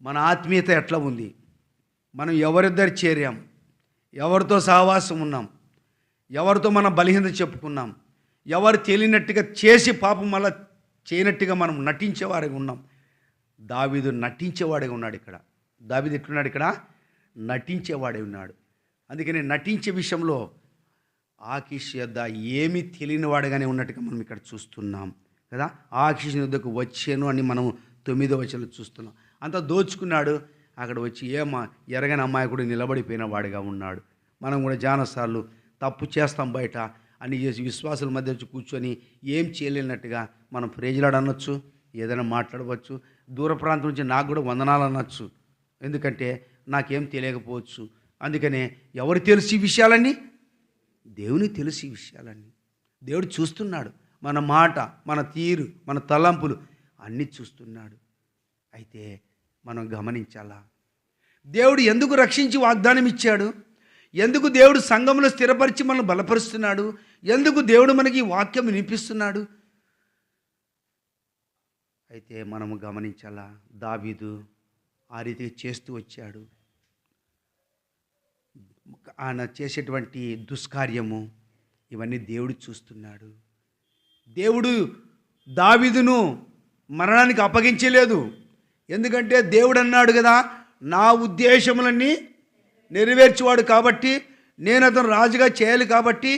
మన ఆత్మీయత ఎట్లా ఉంది, మనం ఎవరిద్దరు చేరాం, ఎవరితో సహవాసం ఉన్నాం, ఎవరితో మనం బలహీనత చెప్పుకున్నాం, ఎవరు తేలినట్టుగా చేసి పాపం మళ్ళా చేయనట్టుగా మనం నటించేవాడిగా ఉన్నాం. దావీదు నటించేవాడిగా ఉన్నాడు. ఇక్కడ దావీదు ఎట్లున్నాడు? ఇక్కడ నటించేవాడే ఉన్నాడు. అందుకని నటించే విషయంలో ఆకీషు యొద్ద ఏమీ తెలియనివాడుగానే ఉన్నట్టుగా మనం ఇక్కడ చూస్తున్నాం కదా. ఆకీషు యొద్దకు వచ్చాను అని మనం 9వ వచనంలో చూస్తున్నాం. అంత దోచుకున్నాడు. అక్కడ వచ్చి ఎరగని అమ్మాయి నిలబడిపోయిన వాడిగా ఉన్నాడు. మనం కూడా జానసార్లు తప్పు చేస్తాం, బయట అన్ని చేసి విశ్వాసుల మధ్య వచ్చి కూర్చొని ఏం చేయలేనట్టుగా మనం ప్రేజలాడనొచ్చు, ఏదైనా మాట్లాడవచ్చు. దూర ప్రాంతం నుంచి నాకు కూడా వందనాలు అనొచ్చు, ఎందుకంటే నాకేం తెలియకపోవచ్చు. అందుకనే ఎవరు తెలుసు ఈ విషయాలన్నీ? దేవునికి తెలుసు ఈ విషయాలన్నీ. దేవుడు చూస్తున్నాడు. మన మాట, మన తీరు, మన తలంపులు అన్నీ చూస్తున్నాడు. అయితే మనం గమనించాలా, దేవుడు ఎందుకు రక్షించి వాగ్దానం ఇచ్చాడు? ఎందుకు దేవుడు సంఘంలో స్థిరపరిచి మనల్ని బలపరుస్తున్నాడు? ఎందుకు దేవుడు మనకి వాక్యం వినిపిస్తున్నాడు? అయితే మనము గమనించాలా, దావీదు ఆ రీతిగా చేస్తూ వచ్చాడు. ఆయన చేసేటువంటి దుష్కార్యము ఇవన్నీ దేవుడు చూస్తున్నాడు. దేవుడు దావీదును మరణానికి అప్పగించలేదు. ఎందుకంటే దేవుడు అన్నాడు కదా, నా ఉద్దేశములన్నీ నెరవేర్చేవాడు కాబట్టి, నేను అతను రాజుగా చేయాలి కాబట్టి,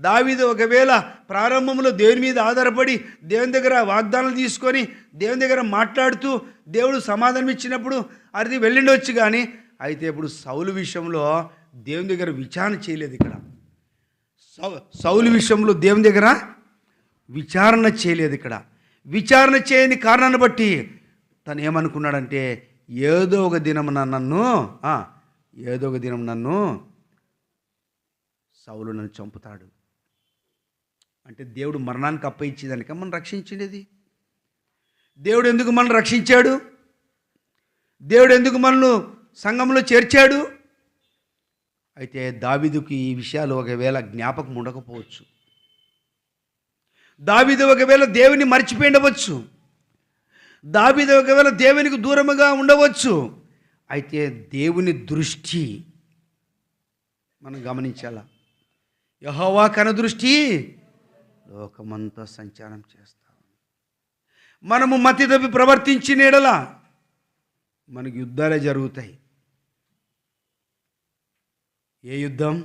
దావీదు ఒకవేళ ప్రారంభంలో దేవుని మీద ఆధారపడి దేవుని దగ్గర వాగ్దానాలు తీసుకొని దేవుని దగ్గర మాట్లాడుతూ దేవుడు సమాధానం ఇచ్చినప్పుడు అది వెళ్ళిండొచ్చు. కానీ అయితే ఇప్పుడు సౌలు విషయంలో దేవుని దగ్గర విచారణ చేయలేదు. ఇక్కడ సౌలు విషయంలో దేవుని దగ్గర విచారణ చేయలేదు. ఇక్కడ విచారణ చేయని కారణాన్ని బట్టి తను ఏమనుకున్నాడంటే, ఏదో ఒక దినం నన్ను సౌలు నన్ను చంపుతాడు. అంటే దేవుడు మరణానికి అప్పయించేదానిక మనం రక్షించేది? దేవుడు ఎందుకు మనల్ని రక్షించాడు? దేవుడు ఎందుకు మనల్ని సంఘంలో చేర్చాడు? అయితే దావీదుకి ఈ విషయాలు ఒకవేళ జ్ఞాపకం ఉండకపోవచ్చు. దావీదు ఒకవేళ దేవుని మర్చిపోయిండవచ్చు. దావీదు ఒకవేళ దేవునికి దూరముగా ఉండవచ్చు. అయితే దేవుని దృష్టి మనం గమనించాలా. యెహోవా కనుదృష్టి లోకమంతా సంచారం చేస్తాం. మనము మతి తప్పి ప్రవర్తించిన యెడల మనకు యుద్ధాలే జరుగుతాయి. ఏ యుద్ధం?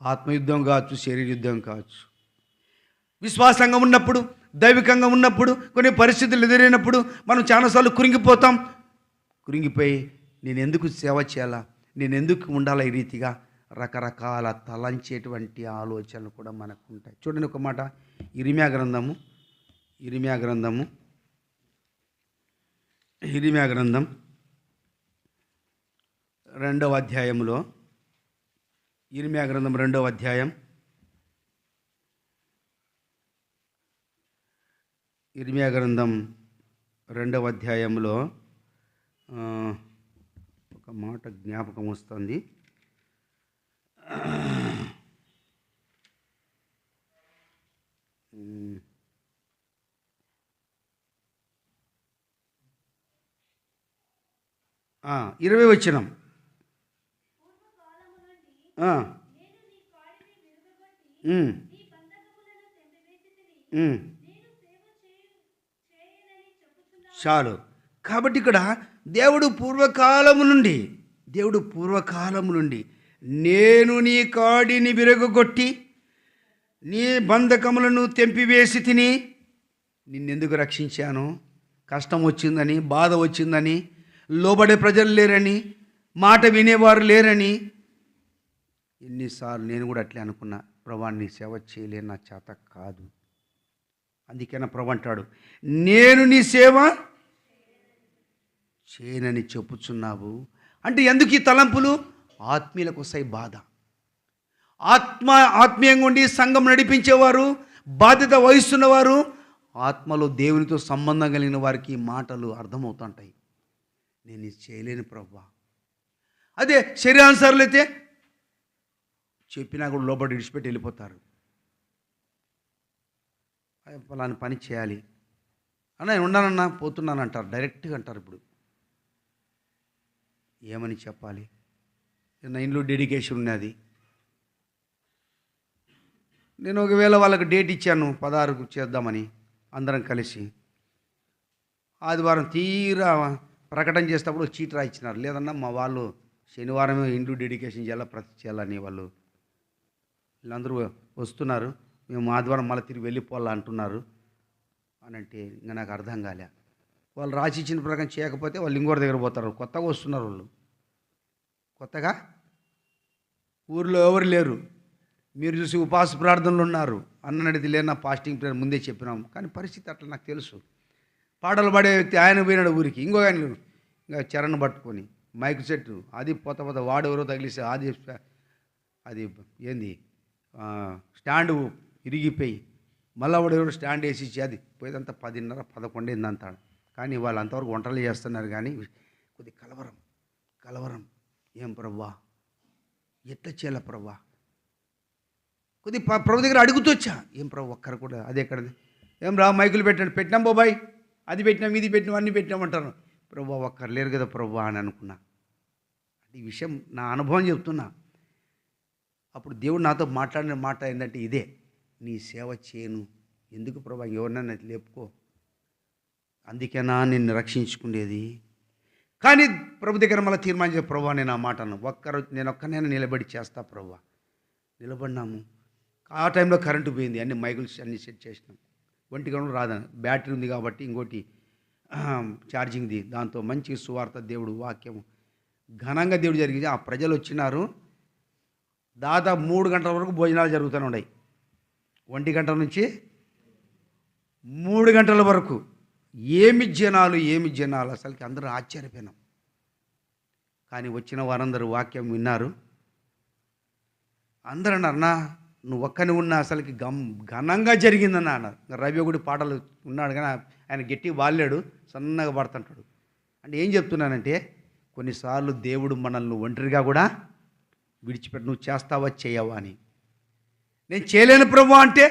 ఆత్మయుద్ధం కావచ్చు, శరీర యుద్ధం కావచ్చు. విశ్వాసంగా ఉన్నప్పుడు, దైవికంగా ఉన్నప్పుడు, కొన్ని పరిస్థితులు ఎదురైనప్పుడు మనం చాలాసార్లు కురింగిపోయి నేను ఎందుకు సేవ చేయాలా, నేను ఎందుకు ఉండాలా, ఈ రీతిగా రకరకాల తలంచేటువంటి ఆలోచనలు కూడా మనకు ఉంటాయి. చూడండి ఒక మాట, ఇర్మియా గ్రంథం 2వ అధ్యాయంలో, ఇర్మియా గ్రంథం 2వ అధ్యాయం, ఇర్మియా గ్రంథం 2వ అధ్యాయంలో ఒక మాట జ్ఞాపకం వస్తుంది. ఆ, 20వ వచనం. చాలు. కాబట్టి ఇక్కడ దేవుడు పూర్వకాలము నుండి నేను నీ కాడిని విరగొట్టి నీ బంధకములను తెంపివేసి తిని, నిన్నెందుకు రక్షించాను? కష్టం వచ్చిందని, బాధ వచ్చిందని, లోబడే ప్రజలు లేరని, మాట వినేవారు లేరని. ఎన్నిసార్లు నేను కూడా అట్లే అనుకున్నా, ప్రభా నీ సేవ చేయలేని నా చేత కాదు. అందుకే నా ప్రభు అంటాడు, నేను నీ సేవ చేయనని చెప్పుచున్నావు. అంటే ఎందుకు ఈ తలంపులు? ఆత్మీయులకు వస్తాయి బాధ. ఆత్మీయంగా ఉండి సంఘం నడిపించేవారు, బాధ్యత వహిస్తున్నవారు, ఆత్మలో దేవునితో సంబంధం కలిగిన వారికి మాటలు అర్థమవుతుంటాయి. నేను ఇది చేయలేను ప్రభువా. అదే శరీరానుసారులు అయితే చెప్పినా కూడా లోపల విడిచిపెట్టి వెళ్ళిపోతారు. ఫలాని పని చేయాలి అన్న, నేను ఉన్నానన్నా, పోతున్నాను అంటారు, డైరెక్ట్గా అంటారు. ఇప్పుడు ఏమని చెప్పాలి? నా ఇంట్లో డెడికేషన్ ఉన్నది. నేను ఒకవేళ వాళ్ళకి డేట్ ఇచ్చాను 16కు చేద్దామని, అందరం కలిసి ఆదివారం తీరా ప్రకటన చేసేటప్పుడు చీట్ రాయించినారు. లేదన్నా మా వాళ్ళు శనివారమే ఇంట్లో డెడికేషన్ చేయాలా, ప్రతి చేయాలని వాళ్ళు వీళ్ళందరూ వస్తున్నారు, మేము ఆదివారం మళ్ళీ తిరిగి వెళ్ళిపోవాలా అంటున్నారు అని అంటే ఇంకా నాకు అర్థం కాలే. వాళ్ళు రాసి ఇచ్చిన ప్రకారం చేయకపోతే వాళ్ళు ఇంకోటి దగ్గర పోతారు. కొత్తగా వస్తున్నారు వాళ్ళు, కొత్తగా ఊర్లో ఎవరు లేరు. మీరు చూసి ఉపవాస ప్రార్థనలు ఉన్నారు. అన్నది లేదు, నా ఫాస్టింగ్ ప్రేయర్ ముందే చెప్పినాం. కానీ పరిస్థితి అట్లా నాకు తెలుసు. పాటలు పాడే వ్యక్తి ఆయన పోయినాడు ఊరికి, ఇంకో ఆయన ఇంకా చరణ్ పట్టుకొని మైక్ సెట్ అది పోత వాడెవరో తగిలిస్తే అది ఏంది స్టాండ్ ఇరిగిపోయి మళ్ళీ వాడు ఎవరు స్టాండ్ వేసి ఇచ్చి అది పోయేదంతా 10:30, 11 అయిందంటాడు. కానీ వాళ్ళు అంతవరకు వంటలు చేస్తున్నారు. కానీ కొద్ది కలవరం ఏం ప్రవ్వా, ఎట్లా చేయాల ప్రవ్వా, కొద్ది ప్రభు దగ్గర అడుగుతూ వచ్చా. ఏం ప్రభు ఒక్కరు కూడా అది ఎక్కడది, ఏం రా మైకులు పెట్టండి, పెట్టినాం బాబాయ్, అది పెట్టినాం ఇది పెట్టినాం అన్నీ పెట్టినామంటారు. ప్రభు ఒక్కరు లేరు కదా ప్రభు అని అనుకున్నా. ఈ విషయం నా అనుభవం చెప్తున్నా. అప్పుడు దేవుడు నాతో మాట్లాడిన మాట ఏంటంటే ఇదే, నీ సేవ చేయను ఎందుకు ప్రభా, ఎవరినైనా లేపుకో, అందుకేనా నిన్ను రక్షించుకునేది. కానీ ప్రభు దగ్గర మళ్ళీ తీర్మానించే ప్రభా, నేను ఆ మాటను నేను ఒక్కనైనా నిలబడి చేస్తా ప్రభా. నిలబడినాము. ఆ టైంలో కరెంటు పోయింది, అన్ని మైకులు అన్ని సెట్ చేసినాం. 1 గంటలు రాదని బ్యాటరీ ఉంది కాబట్టి ఇంకోటి ఛార్జింగ్ది, దాంతో మంచి సువార్త దేవుడు వాక్యం ఘనంగా దేవుడు జరిగింది. ఆ ప్రజలు వచ్చినారు. దాదాపు 3 గంటల వరకు భోజనాలు జరుగుతూనే ఉన్నాయి. 1 గంట నుంచి 3 గంటల వరకు ఏమి జనాలు అసలుకి అందరూ ఆశ్చర్యపోయినాం. కానీ వచ్చిన వారందరూ వాక్యం విన్నారు. అందరూ అన్నారు, నా నువ్వు ఒక్కని ఉన్నా అసలుకి ఘనంగా జరిగిందన్న అన్నారు. రవిగుడి పాటలు ఉన్నాడు కానీ ఆయన గట్టి వాళ్ళాడు, సన్నగా పడుతుంటాడు. అంటే ఏం చెప్తున్నానంటే కొన్నిసార్లు దేవుడు మనల్ని ఒంటరిగా కూడా విడిచిపెట్టి నువ్వు చేస్తావా చేయవా అని. నేను చేయలేను ప్రభు అంటే,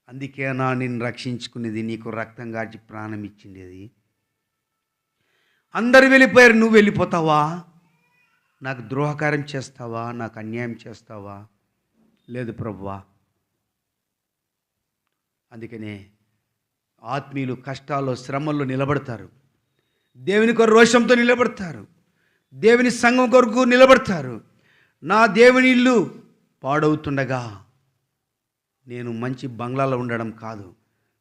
అందుకేనా నిన్ను రక్షించుకునేది, నీకు రక్తం గార్చి ప్రాణం ఇచ్చిండేది. అందరు వెళ్ళిపోయారు, నువ్వు వెళ్ళిపోతావా? నాకు ద్రోహకార్యం చేస్తావా? నాకు అన్యాయం చేస్తావా? లేదు ప్రభువా. అందుకనే ఆత్మీయులు కష్టాల్లో శ్రమల్లో నిలబడతారు, దేవుని కొరకు రోషంతో నిలబడతారు, దేవుని సంఘం కొరకు నిలబడతారు. నా దేవుని ఇల్లు పాడవుతుండగా నేను మంచి బంగ్లాలో ఉండడం కాదు,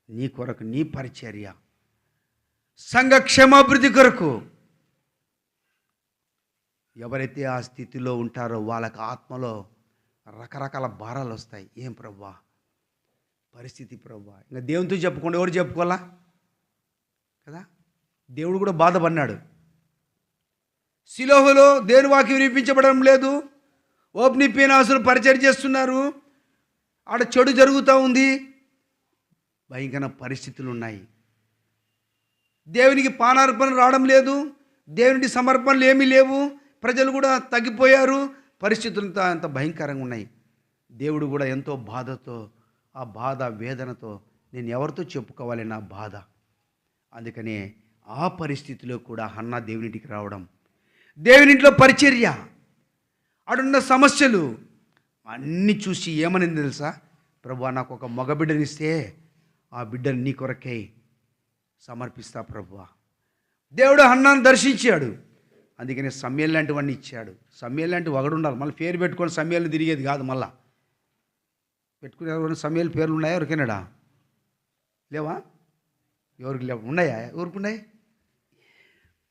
నీ కొరకు నీ పరిచర్య, సంఘ క్షేమాభివృద్ధి కొరకు. ఎవరైతే ఆ స్థితిలో ఉంటారో వాళ్ళకి ఆత్మలో రకరకాల భారాలు వస్తాయి. ఏం ప్రభువా పరిస్థితి ప్రభువా, ఇంకా దేవునితో చెప్పుకోండి, ఎవరు చెప్పుకోవాలా కదా. దేవుడు కూడా బాధపడినాడు. శిలోహులో దేవుని వాక్యం వినిపించబడడం లేదు, ఓపెని పీనాసులు పరిచయం చేస్తున్నారు, ఆడ చెడు జరుగుతూ ఉంది, భయంకర పరిస్థితులు ఉన్నాయి. దేవునికి పానార్పణ రావడం లేదు, దేవునికి సమర్పణలు ఏమీ లేవు, ప్రజలు కూడా తగ్గిపోయారు, పరిస్థితులు అంత భయంకరంగా ఉన్నాయి. దేవుడు కూడా ఎంతో బాధతో, ఆ బాధ వేదనతో నేను ఎవరితో చెప్పుకోవాలి నా బాధ. అందుకనే ఆ పరిస్థితిలో కూడా హన్నా దేవునింటికి రావడం, దేవునింట్లో పరిచర్య, ఆడున్న సమస్యలు అన్నీ చూసి ఏమనింది తెలుసా, ప్రభువా నాకు ఒక మగ బిడ్డనిస్తే ఆ బిడ్డని నీ కొరకై సమర్పిస్తా ప్రభువా. దేవుడు హన్నాను దర్శించాడు, అందుకని సమయల్ లాంటి వాడిని ఇచ్చాడు. సమయల్ లాంటి ఒకడు ఉండాలి, మళ్ళీ పేరు పెట్టుకొని సమయల్ని తిరిగేది కాదు. మళ్ళా పెట్టుకునే ఎవరైనా సమయల్ పేర్లు ఉన్నాయా ఎవరికైనాడా? లేవా? ఎవరికి లేవు? ఉన్నాయా? ఎవరికి ఉన్నాయి?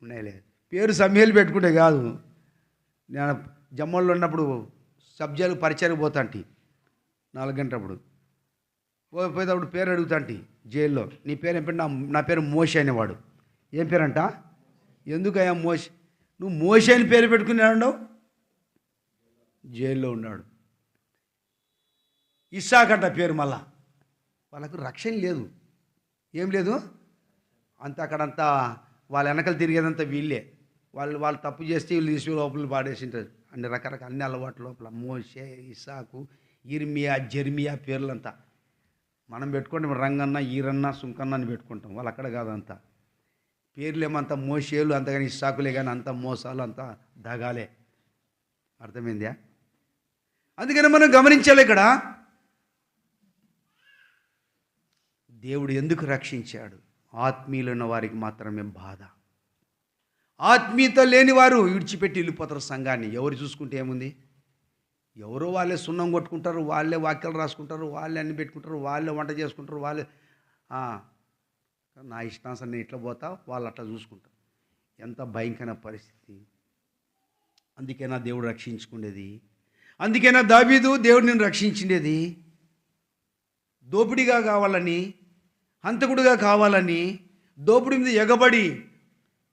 ఉన్నాయి. లేదు, పేరు సమయలు పెట్టుకుంటే కాదు. నేను జమ్మల్లో ఉన్నప్పుడు సబ్జెక్టు పరిచయం పోతాంటి 4 గంటలప్పుడు పోయేటప్పుడు పేరు అడుగుతాంటి జైల్లో, నీ పేరు ఏం పేరు? నా పేరు మోషే అనేవాడు. ఏం పేరంట? ఎందుకయ్యా మోషే? నువ్వు మోషే అని పేరు పెట్టుకున్నాడు, జైల్లో ఉన్నాడు. ఇస్సాకంట పేరు. మళ్ళా వాళ్ళకు రక్షణ లేదు, ఏం లేదు, అంతా అక్కడంతా వాళ్ళ వెనకలు తిరిగేదంతా వీళ్ళే. వాళ్ళు తప్పు చేస్తే వీళ్ళు తీసి లోపల పాడేసింటారు. అన్ని రకరకాల అన్ని అలవాటు లోపల మోషే, ఇస్సాకు, ఇర్మియా, జెర్మియా పేర్లంతా మనం పెట్టుకుంటాం. రంగన్న, ఈరన్న, సుంకన్న అని పెట్టుకుంటాం. వాళ్ళు అక్కడ కాదంతా పేర్లేమంతా మోషేలు, అంతగాని ఇస్సాకులే, కానీ అంత మోసాలు, అంతా దగాలే. అర్థమైందా? అందుకని మనం గమనించాలి, ఇక్కడ దేవుడు ఎందుకు రక్షించాడు? ఆత్మీయులైన వారికి మాత్రమే బాధ. ఆత్మీయత లేని వారు విడిచిపెట్టి వెళ్ళిపోతారు సంఘాన్ని. ఎవరు చూసుకుంటే ఏముంది? ఎవరో వాళ్ళే సున్నం కొట్టుకుంటారు, వాళ్ళే వాక్యాలు రాసుకుంటారు, వాళ్ళే అన్ని పెట్టుకుంటారు, వాళ్ళే వంట చేసుకుంటారు, వాళ్ళే నా ఇష్టానుసారం నేను ఇట్లా పోతా, వాళ్ళు అట్లా చూసుకుంటారు. ఎంత భయంకర పరిస్థితి. అందుకేనా దేవుడు రక్షించుకునేది, అందుకేనా దావీదు దేవుడు నేను రక్షించిండేది. దోపిడిగా కావాలని, హంతకుడిగా కావాలని, దోపిడి మీద ఎగబడి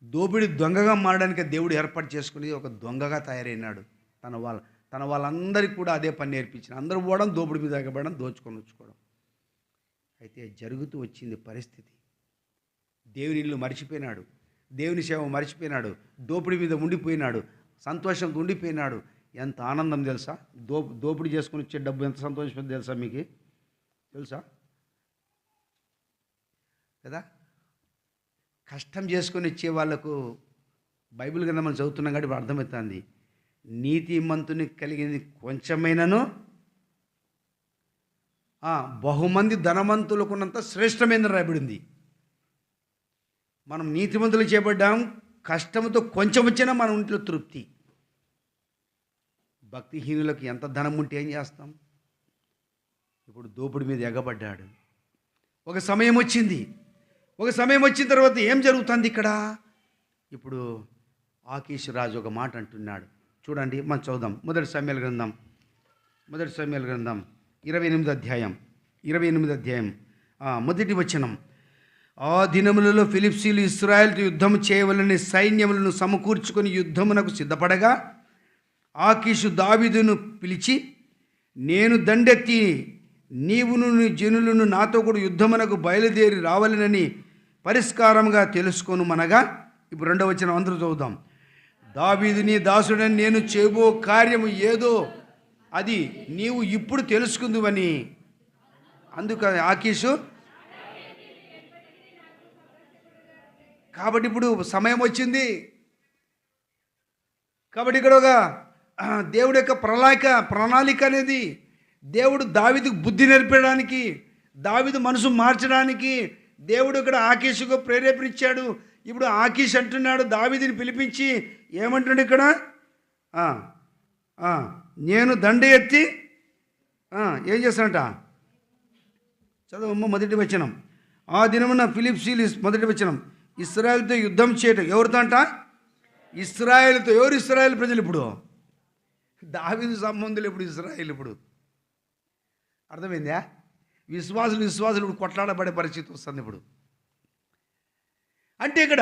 దోపిడి దొంగగా మారడానికి దేవుడు ఏర్పాటు చేసుకుని ఒక దొంగగా తయారైనాడు. తన వాళ్ళందరికీ కూడా అదే పని నేర్పించిన. అందరూ పోవడం, దోపిడి మీద ఎగబడడం, దోచుకొని వచ్చుకోవడం. అయితే జరుగుతూ వచ్చింది పరిస్థితి. దేవుని ఇల్లు మర్చిపోయినాడు, దేవుని సేవ మర్చిపోయినాడు, దోపిడి మీద ఉండిపోయినాడు, సంతోషంతో ఉండిపోయినాడు. ఎంత ఆనందం తెలుసా? దోపిడీ చేసుకుని వచ్చే డబ్బు ఎంత సంతోషం తెలుసా? మీకు తెలుసా కదా? కష్టం చేసుకొని వచ్చే వాళ్ళకు బైబిల్ గ్రంథం మనం చదువుతున్నాం కాబట్టి ఇప్పుడు అర్థమవుతుంది. నీతిమంతుని కలిగింది కొంచెమైనను బహుమంది ధనవంతులకున్నంత శ్రేష్టమైన రాయబడింది. మనం నీతిమంతులు చేపడ్డాం, కష్టంతో కొంచెం వచ్చినా మన ఇంట్లో తృప్తి. భక్తిహీనులకు ఎంత ధనం ఉంటే ఏం చేస్తాం? ఇప్పుడు దోపిడి మీద ఎగబడ్డాడు. ఒక సమయం వచ్చింది. ఒక సమయం వచ్చిన తర్వాత ఏం జరుగుతుంది ఇక్కడ? ఇప్పుడు ఆకీషు రాజు ఒక మాట అంటున్నాడు. చూడండి, మనం చదువుదాం. మొదటి సమూయేలు గ్రంథం 28వ అధ్యాయం మొదటి వచనం. ఆ దినములలో ఫిలిప్సీలు ఇశ్రాయేలుతో యుద్ధము చేయవలని సైన్యములను సమకూర్చుకొని యుద్ధమునకు సిద్ధపడగా ఆకీషు దావీదును పిలిచి, నేను దండెత్తి నీవును నీ జనులను నాతో కూడా యుద్ధమునకు బయలుదేరి రావాలనని పరిష్కారంగా తెలుసుకొనుమనగా. ఇప్పుడు 2వ వచనం అందరూ చదువుదాం. దావీదు నీ దాసుడని నేను చేయబో కార్యము ఏదో అది నీవు ఇప్పుడు తెలుసుకుందువని. అందుకు ఆకీషు, కాబట్టి ఇప్పుడు సమయం వచ్చింది. కాబట్టి ఇక్కడ ఒక దేవుడి యొక్క ప్రణాళిక అనేది, దేవుడు దావీదుకు బుద్ధి నేర్పడానికి, దావీదు మనసు మార్చడానికి దేవుడు ఇక్కడ ఆకీషుకు ప్రేరేపణించాడు. ఇప్పుడు ఆకీష్ అంటున్నాడు దావీదుని పిలిపించి, ఏమంటున్నాడు ఇక్కడ? నేను దండ ఎత్తి ఏం చేస్తానంట? చదవమ్మ మొదటి వచనం. ఆ దినమున ఫిలిప్సీలు, మొదటి వచనం, ఇశ్రాయేలుతో యుద్ధం చేయటం. ఎవరితో అంట? ఇశ్రాయేలుతో. ఎవరు ఇశ్రాయేల్ ప్రజలు? ఇప్పుడు దావీదు సంబంధులు. ఇప్పుడు ఇశ్రాయేల్. ఇప్పుడు అర్థమైందా? విశ్వాసులు ఇప్పుడు కొట్లాడబడే పరిస్థితి వస్తుంది. ఇప్పుడు అంటే ఇక్కడ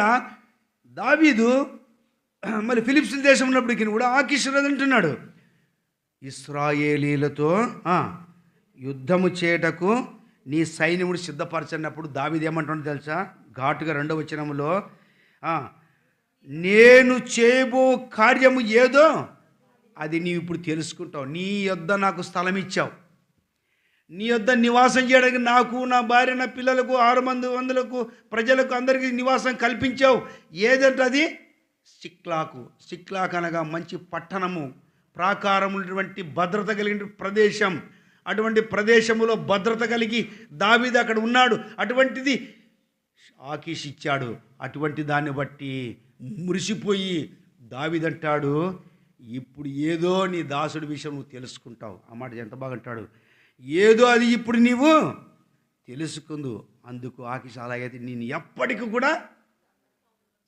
దావీదు మళ్ళీ ఫిలిప్సీల దేశం ఉన్నప్పటికీ కూడా ఆకీషు రాజు అంటున్నాడు, ఇశ్రాయేలీలతో యుద్ధము చేయటకు నీ సైన్యముడు సిద్ధపరచనప్పుడు దావీదు ఏమంటున్నాడు తెలుసా? ఘాటుగా 2వ వచనములో, నేను చేయబో కార్యము ఏదో అది నీవు ఇప్పుడు తెలుసుకుంటావు. నీ యొద్ద నాకు స్థలం ఇచ్చావు, నీ యొద్ద నివాసం చేయడానికి నాకు, నా భార్య, నా పిల్లలకు, 600 ప్రజలకు అందరికీ నివాసం కల్పించావు. ఏదంటే అది సిక్లాక్ అనగా మంచి పట్టణము, ప్రాకారం ఉన్నటువంటి భద్రత కలిగిన ప్రదేశం. అటువంటి ప్రదేశములో భద్రత కలిగి దావీదు అక్కడ ఉన్నాడు. అటువంటిది ఆకీష్ ఇచ్చాడు. అటువంటి దాన్ని బట్టి మురిసిపోయి దావీదు అంటాడు, ఇప్పుడు ఏదో నీ దాసుడి విషయం నువ్వు తెలుసుకుంటావు. ఆ మాట ఎంత బాగా అంటాడు, ఏదో అది ఇప్పుడు నీవు తెలుసుకుందు. అందుకు ఆకీష్ అలాగైతే నేను ఎప్పటికీ కూడా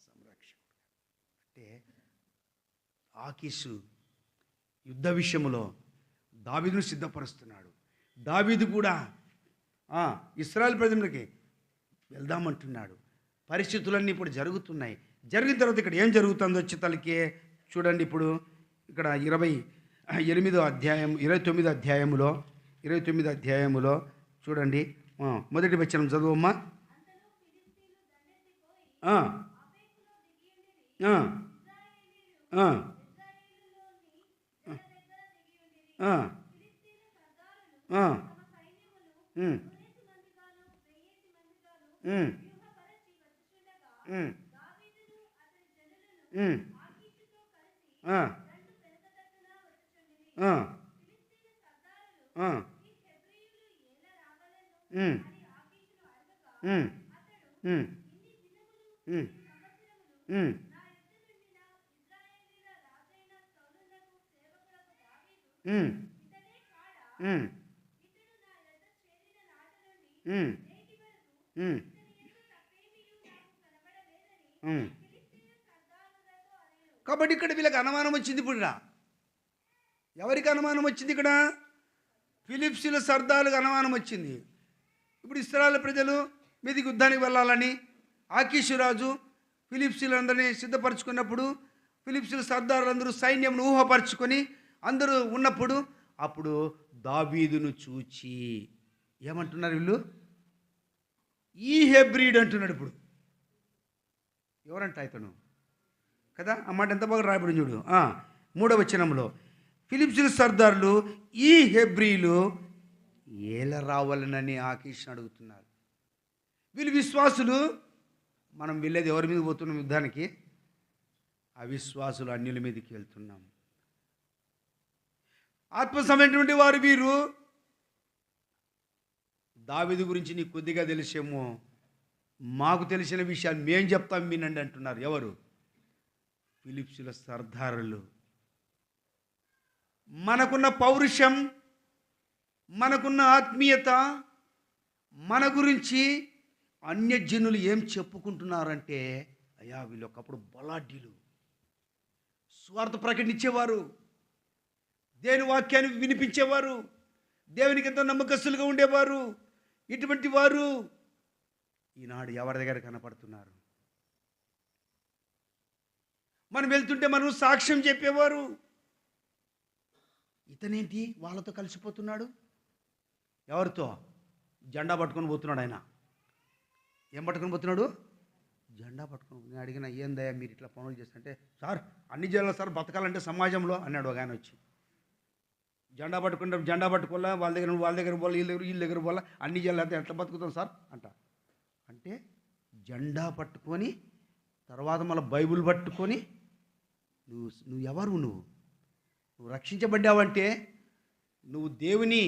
సంరక్షకుడు. అంటే ఆకీషు యుద్ధ విషయంలో దావీదును సిద్ధపరుస్తున్నాడు. దావీదు కూడా ఇశ్రాయేల్ ప్రజలకి వెళ్దామంటున్నాడు. పరిస్థితులన్నీ ఇప్పుడు జరుగుతున్నాయి. జరిగిన తర్వాత ఇక్కడ ఏం జరుగుతుందో వచ్చి తలకి చూడండి. ఇప్పుడు ఇక్కడ 29వ అధ్యాయములో చూడండి, మొదటి వచనం చదువమ్మా. కాబట్టి ఇక్కడ వీళ్ళకి అనుమానం వచ్చింది. ఇప్పుడు ఎవరికి అనుమానం వచ్చింది? ఇక్కడ ఫిలిప్సీల సర్దార్లకు అనుమానం వచ్చింది. ఇప్పుడు ఇశ్రాయేలు ప్రజలు మీదికి యుద్ధానికి వెళ్ళాలని ఆకీషు రాజు ఫిలిప్సీలందరినీ సిద్ధపరచుకున్నప్పుడు, ఫిలిప్సీల సర్దారులందరూ సైన్యం ఊహపరచుకొని అందరూ ఉన్నప్పుడు, అప్పుడు దావీదును చూచి ఏమంటున్నారు వీళ్ళు? ఈ హెబ్రీడ్ అంటున్నాడు. ఇప్పుడు ఎవరంట ఇతను కదా? ఆ మాట ఎంత బాగా రాయబడి చూడు. 3వ వచనంలో ఫిలిప్సుల సర్దారులు ఈ హెబ్రీలు ఏల రావాలనని ఆకీష్ను అడుగుతున్నారు. వీళ్ళు విశ్వాసులు. మనం వెళ్ళేది ఎవరి మీద పోతున్నాం? యుద్ధానికి. అవిశ్వాసులు అన్యుల మీదకి వెళ్తున్నాం. ఆత్మసమైనటువంటి వారు వీరు. దావీదు గురించి నీకు కొద్దిగా తెలిసేమో, మాకు తెలిసిన విషయాలు మేము చెప్తాం వినండి అంటున్నారు. ఎవరు? ఫిలిప్సుల సర్దారులు. మనకున్న పౌరుషం, మనకున్న ఆత్మీయత, మన గురించి అన్యజనులు ఏం చెప్పుకుంటున్నారంటే, అయ్యా వీళ్ళు ఒకప్పుడు బలాఢ్యులు, స్వార్థ ప్రకటించేవారు, దేవుని వాక్యాన్ని వినిపించేవారు, దేవునికి ఎంతో నమ్మకస్తులుగా ఉండేవారు. ఇటువంటి వారు ఈనాడు ఎవరి దగ్గర కనపడుతున్నారు? మనం వెళ్తుంటే మనం సాక్ష్యం చెప్పేవారు. ఇతనేంటి వాళ్ళతో కలిసిపోతున్నాడు? ఎవరితో? జెండా పట్టుకొని పోతున్నాడు ఆయన. ఏం పట్టుకొని పోతున్నాడు? జెండా పట్టుకొని. నేను అడిగిన, ఏందయ్యా మీరు ఇట్లా పనులు చేస్తుంటే, సార్ అన్ని జిల్లాలు సార్ బతకాలంటే సమాజంలో అన్నాడు ఒక ఆయన వచ్చి. జెండా పట్టుకుంటాం, జెండా పట్టుకోవాలా, వాళ్ళ దగ్గర పోవాలి, వీళ్ళ దగ్గర పోవాలా, అన్ని జిల్లాలు ఎట్లా బతుకుతాం సార్ అంట. అంటే జెండా పట్టుకొని తర్వాత మళ్ళీ బైబిల్ పట్టుకొని నువ్వు ఎవరు? నువ్వు రక్షించబడ్డావంటే నువ్వు దేవుని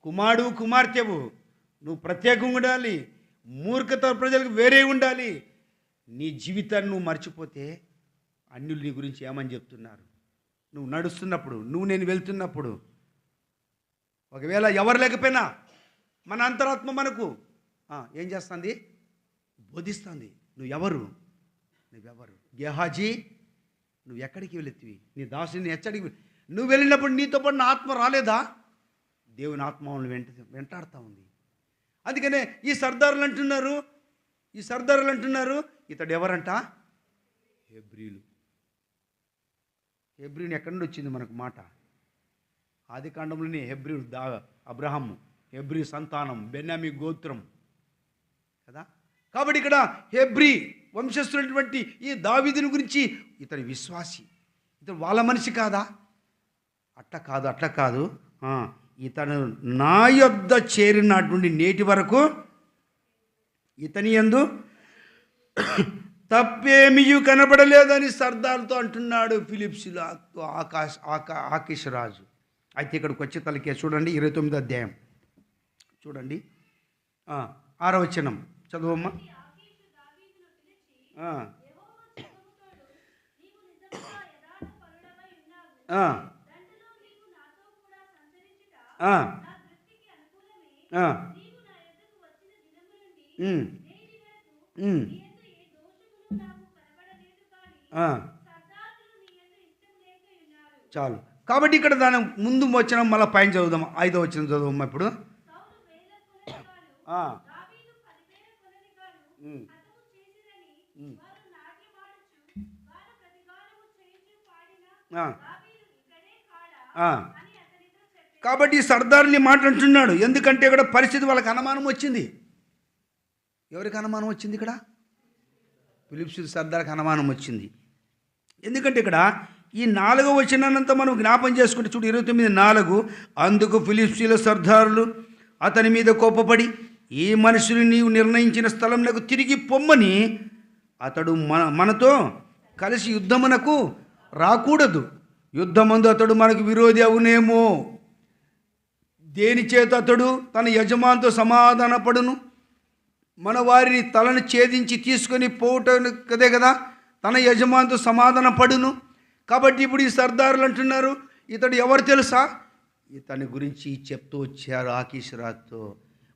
కుమారుడు కుమార్తెవు. నువ్వు ప్రత్యేకంగా ఉండాలి. మూర్ఖత ప్రజలకు వేరే ఉండాలి. నీ జీవితాన్ని నువ్వు మర్చిపోతే అన్యులు నీ గురించి ఏమని చెప్తున్నారు? నువ్వు నడుస్తున్నప్పుడు, నేను వెళ్తున్నప్పుడు, ఒకవేళ ఎవరు లేకపోయినా మన అంతరాత్మ మనకు ఏం చేస్తుంది? బోధిస్తుంది. నువ్వెవరు? గేహాజీ, నువ్వు ఎక్కడికి వెళుతువి? నీ దాసుని ఎచ్చడికి నువ్వు వెళ్ళినప్పుడు నీతో పాటు నా ఆత్మ రాలేదా? దేవుని ఆత్మ వెంటాడుతూ ఉంది. అందుకనే ఈ సర్దారులు అంటున్నారు, ఇతడు ఎవరంట? హెబ్రీలు. హెబ్రీని ఎక్కడి నుండి వచ్చింది మనకు మాట? ఆది కాండంలోనే హెబ్రీలు, అబ్రహాము హెబ్రీ సంతానం, బెన్యామీ గోత్రం కదా. కాబట్టి ఇక్కడ హెబ్రీ వంశస్థులైనటువంటి ఈ దావీదుని గురించి ఇతని విశ్వాసి, ఇతను వాళ్ళ మనిషి కాదా? అట్లా కాదు. ఇతను నా యొద్ద చేరినటువంటి నేటి వరకు ఇతని యందు తప్పేమియు కనబడలేదని సర్దార్తో అంటున్నాడు ఫిలిప్సులతో ఆకీష్ రాజు. అయితే ఇక్కడికి వచ్చే తలకే చూడండి, 29వ అధ్యాయం చూడండి, 6వ వచనం చదువమ్మా. చాలు. కాబట్టి ఇక్కడ దాని ముందు వచనం మళ్ళీ పైన చదువుదాం. 5వ వచనం చదువుమ్మా ఇప్పుడు. కాబట్టి సర్దార్ని మాట అంటున్నాడు. ఎందుకంటే ఇక్కడ పరిస్థితి వాళ్ళకి అనుమానం వచ్చింది. ఎవరికి అనుమానం వచ్చింది? ఇక్కడ ఫిలిప్సు సర్దార్కి అనుమానం వచ్చింది. ఎందుకంటే ఇక్కడ ఈ 4వ వచనాన్నంతా మనం జ్ఞాపం చేసుకుంటే చూడు, 29:4. అందుకు ఫిలిప్సీల సర్దారులు అతని మీద కోపపడి, ఈ మనుషులు నీవు నిర్ణయించిన స్థలంలో తిరిగి పొమ్మని, అతడు మనతో కలిసి యుద్ధమునకు రాకూడదు, యుద్ధమందు అతడు మనకు విరోధి అవునేమో, దేని చేత అతడు తన యజమానితో సమాధానపడును, మన వారిని తలను ఛేదించి తీసుకొని పోవటం కదే కదా తన యజమానితో సమాధానపడును. కాబట్టి ఇప్పుడు ఈ సర్దారులు అంటున్నారు, ఇతడు ఎవరు తెలుసా? ఇతని గురించి చెప్తూ వచ్చారు ఆకీష్ రాజుతో.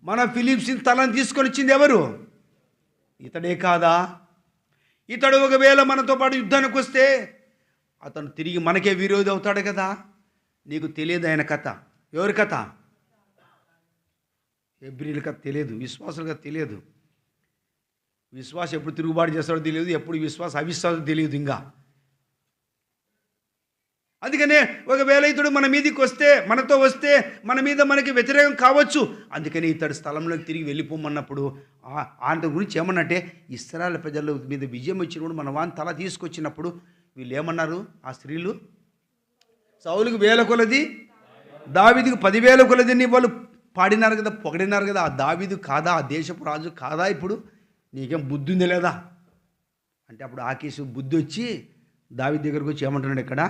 మన ఫిలిప్స్ని తలను తీసుకొని వచ్చింది ఎవరు? ఇతడే కాదా? ఇతడు ఒకవేళ మనతో పాటు యుద్ధానికి వస్తే అతను తిరిగి మనకే విరోధి అవుతాడు కదా. నీకు తెలియదు ఆయన కథ. ఎవరి కథ? హెబ్రీల కథ తెలియదు, విశ్వాసుల కథ తెలియదు. విశ్వాసం ఎప్పుడు తిరుగుబాటు చేస్తాడో తెలియదు, ఎప్పుడు అవిశ్వాసం తెలియదు. ఇంకా అందుకనే ఒకవేళ ఇతడు మన మీదకి వస్తే, మనతో వస్తే మన మీద మనకి వ్యతిరేకం కావచ్చు. అందుకని ఇతడు స్థలంలోకి తిరిగి వెళ్ళిపోమన్నప్పుడు ఆయన గురించి ఏమన్నంటే, ఇశ్రాయేలు ప్రజల మీద విజయం వచ్చినప్పుడు మన వాని తల తీసుకొచ్చినప్పుడు వీళ్ళు ఏమన్నారు, ఆ స్త్రీలు సౌలుకి 1000 కొలది, దావీదుకు 10,000 కొలది వాళ్ళు పాడినారు కదా, పొగిడినారు కదా. ఆ దావీదు కాదా, ఆ దేశపు రాజు కాదా? ఇప్పుడు నీకేం బుద్ధి ఉంది లేదా అంటే, అప్పుడు ఆకీషు బుద్ధి వచ్చి దావీదు దగ్గరకు వచ్చి ఏమంటున్నాడు ఇక్కడ,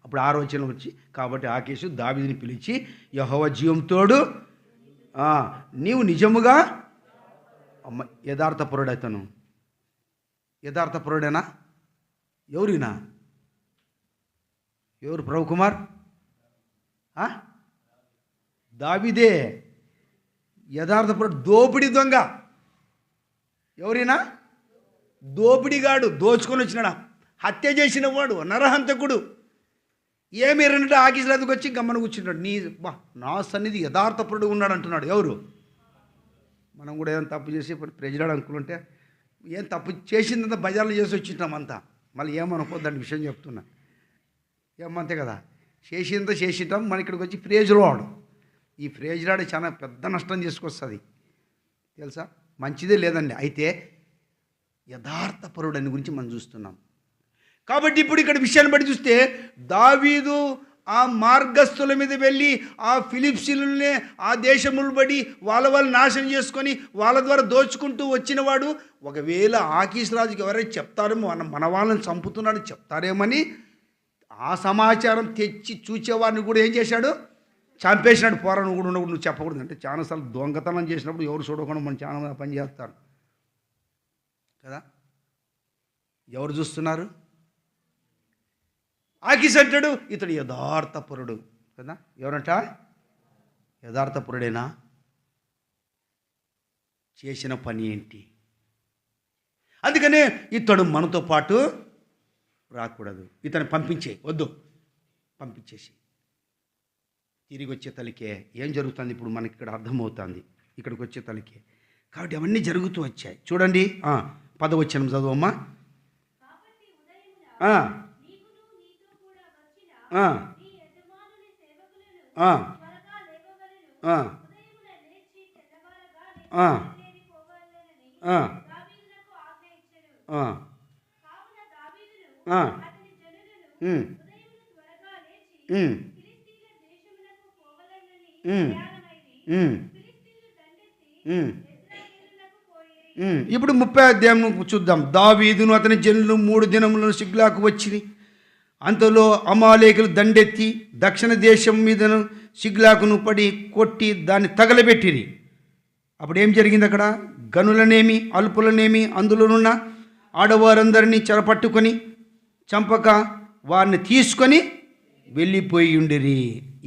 అప్పుడు 6వ వచనం వచ్చి, కాబట్టి ఆకీషు దావీదుని పిలిచి, యెహోవా జీవంతోడు నీవు నిజముగా యథార్థపరుడు. అతను యథార్థపరుడేనా? ఎవరినా? ఎవరు ప్రభు కుమార్? దావీదే యథార్థపరుడు. దోపిడి దొంగ ఎవరైనా? దోపిడిగాడు, దోచుకొని వచ్చినాడా, హత్య చేసిన వాడు, నరహంతకుడు. ఏమి ఎర్రనంటే ఆకీషు రాజుకు వచ్చి గమ్మన కూర్చున్నాడు. నా సన్నిధి యథార్థపరుడు ఉన్నాడు అంటున్నాడు. ఎవరు? మనం కూడా ఏదైనా తప్పు చేసి ప్రజలాడు అనుకుంటే, ఏం తప్పు చేసిందంతా బజార్లో చేసి వచ్చింటాం అంతా. మళ్ళీ ఏమనుకోద్దని విషయం చెప్తున్నా. ఏమంతే కదా, చేసిందా చేసింటాం. మన ఇక్కడికి వచ్చి ఫ్రేజ్లాడు. ఈ ఫ్రేజ్లాడు చాలా పెద్ద నష్టం తీసుకొస్తుంది తెలుసా. మంచిదే లేదండి. అయితే యథార్థపరుడు అని గురించి మనం చూస్తున్నాం. కాబట్టి ఇప్పుడు ఇక్కడ విషయాన్ని బట్టి చూస్తే, దావీదు ఆ మార్గస్థుల మీద వెళ్ళి ఆ ఫిలిప్సీలనే ఆ దేశములు బడి వాళ్ళ నాశనం చేసుకొని వాళ్ళ ద్వారా దోచుకుంటూ వచ్చినవాడు. ఒకవేళ ఆకీషు రాజుకి ఎవరైనా చెప్తారేమో, మన వాళ్ళని చంపుతున్నాడు చెప్తారేమని ఆ సమాచారం తెచ్చి చూచేవాడిని కూడా ఏం చేశాడు, చంపేసినాడు. పోరా నువ్వు కూడా నువ్వు చెప్పకూడదు అంటే, చాలాసార్లు దొంగతనం చేసినప్పుడు ఎవరు చూడకుండా మనం చాలా పని చేస్తారు కదా. ఎవరు చూస్తున్నారు? ఆకీషు అంటాడు ఇతడు యథార్థపరుడు కదా. ఎవరంట? యథార్థపరుడేనా? చేసిన పని ఏంటి? అందుకనే ఇతడు మనతో పాటు రాకూడదు, ఇతను వద్దు పంపించేసి తిరిగి వచ్చే తలికే. ఏం జరుగుతుంది ఇప్పుడు మనకి ఇక్కడ అర్థమవుతుంది, ఇక్కడికి వచ్చే తలికే. కాబట్టి అవన్నీ జరుగుతూ వచ్చాయి. చూడండి 10వ వచనం చదువమ్మా. ఇప్పుడు 30వ అధ్యాయం చూద్దాం. దావీదును అతని జనులు 3 దినములను సిగ్లాకు వచ్చిరి. అంతలో అమాలేకులు దండెత్తి దక్షిణ దేశం మీదను సిగ్లాకును పడి కొట్టి దాన్ని తగలబెట్టిరి. అప్పుడు ఏం జరిగింది అక్కడ? గనులనేమి అల్పులనేమి అందులోనున్న ఆడవారందరినీ చెరపట్టుకొని చంపక వారిని తీసుకొని వెళ్ళిపోయి ఉండిరి.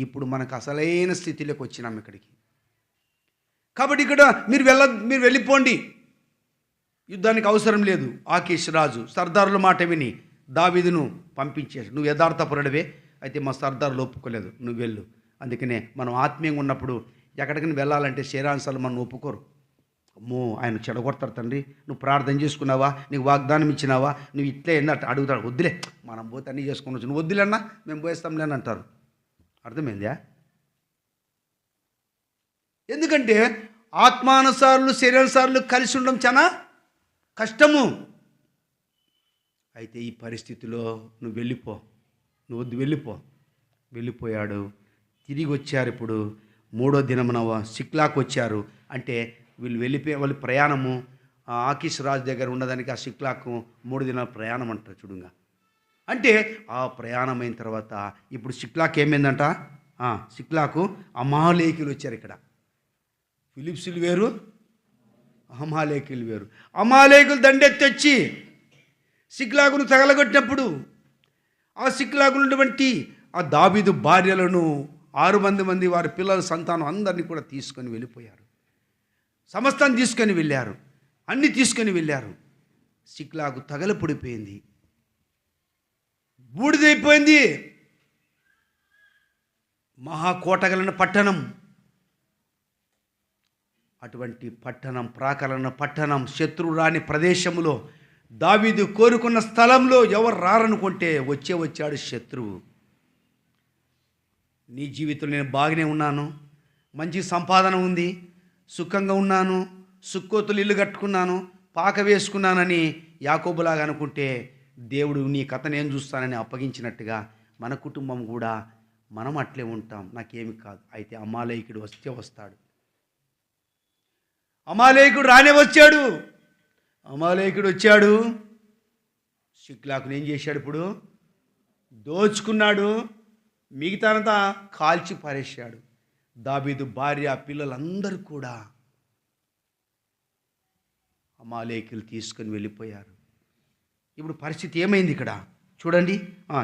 ఇప్పుడు మనకు అసలైన స్థితిలోకి వచ్చినాం ఇక్కడికి. కాబట్టి ఇక్కడ మీరు వెళ్ళిపోండి, యుద్ధానికి అవసరం లేదు. ఆకీషు రాజు సర్దారుల మాట విని దావీదును పంపించేసి, నువ్వు యథార్థపరుడివే, అయితే మా సర్దారులు ఒప్పుకోలేదు, నువ్వు వెళ్ళు. అందుకనే మనం ఆత్మీయంగా ఉన్నప్పుడు ఎక్కడికైనా వెళ్ళాలంటే శరీరాంశాలు మనం ఒప్పుకోరు. అమ్మో ఆయన చెడగొడతారు తండ్రి, నువ్వు ప్రార్థన చేసుకున్నావా, నీకు వాగ్దానం ఇచ్చినావా, నువ్వు ఇట్లే ఎన్నట్టు అడుగుతాడు. వద్దులే మనం పోతే అన్నీ చేసుకోవచ్చు, నువ్వు వద్దులేనా మేము పోయిస్తాంలేని అంటారు. అర్థమైందా? ఎందుకంటే ఆత్మానుసారులు శరీరానుసారులు కలిసి ఉండడం చాలా కష్టము. అయితే ఈ పరిస్థితిలో నువ్వు వెళ్ళిపో, నువ్వు వద్దు వెళ్ళిపోయాడు. తిరిగి వచ్చారు. ఇప్పుడు 3వ దినమున సిక్లాకు వచ్చారు. అంటే వీళ్ళు వాళ్ళ ప్రయాణము ఆకీషు రాజు దగ్గర ఉన్నదానికి ఆ సిక్లాకు 3 దినాల ప్రయాణం అంటారు చూడుగా. అంటే ఆ ప్రయాణం అయిన తర్వాత ఇప్పుడు సిక్లాకు ఏమైందంట? సిక్లాకు అమాలేకులు వచ్చారు. ఇక్కడ ఫిలిప్సీలు వేరు, అమాలేకులు వేరు. అమాలేకులు దండెత్తొచ్చి సిక్లాగును తగలగొట్టినప్పుడు ఆ సిక్లాగున్నటువంటి ఆ దావీదు భార్యలను 6 మంది వారి పిల్లల సంతానం అందరినీ కూడా తీసుకొని వెళ్ళిపోయారు. సమస్తాన్ని తీసుకొని వెళ్ళారు, అన్నీ తీసుకొని వెళ్ళారు. సిక్లాగు తగలపడిపోయింది, బూడిదైపోయింది. మహాకోటగలన పట్టణం, అటువంటి పట్టణం, ప్రాకలన పట్టణం, శత్రువు రాని ప్రదేశంలో, దావీదు కోరుకున్న స్థలంలో ఎవరు రారనుకుంటే వచ్చాడు శత్రువు. నీ జీవితంలో నేను బాగానే ఉన్నాను, మంచి సంపాదన ఉంది, సుఖంగా ఉన్నాను, సుక్కోతులు ఇల్లు కట్టుకున్నాను, పాక వేసుకున్నానని యాకోబులాగా అనుకుంటే దేవుడు నీ కథ నేను చూస్తానని అప్పగించినట్టుగా మన కుటుంబం కూడా మనం అట్లే ఉంటాం. నాకేమి కాదు. అయితే అమాలేకుడు వస్తే వస్తాడు. అమాలేకుడు రానే వచ్చాడు. అమాలేకుడు వచ్చాడు. సిక్లాకుని ఏం చేశాడు? ఇప్పుడు దోచుకున్నాడు. మిగతానంతా కాల్చి పారేశాడు. దావీదు భార్య పిల్లలందరూ కూడా అమాలేకులు తీసుకొని వెళ్ళిపోయారు. ఇప్పుడు పరిస్థితి ఏమైంది ఇక్కడ చూడండి.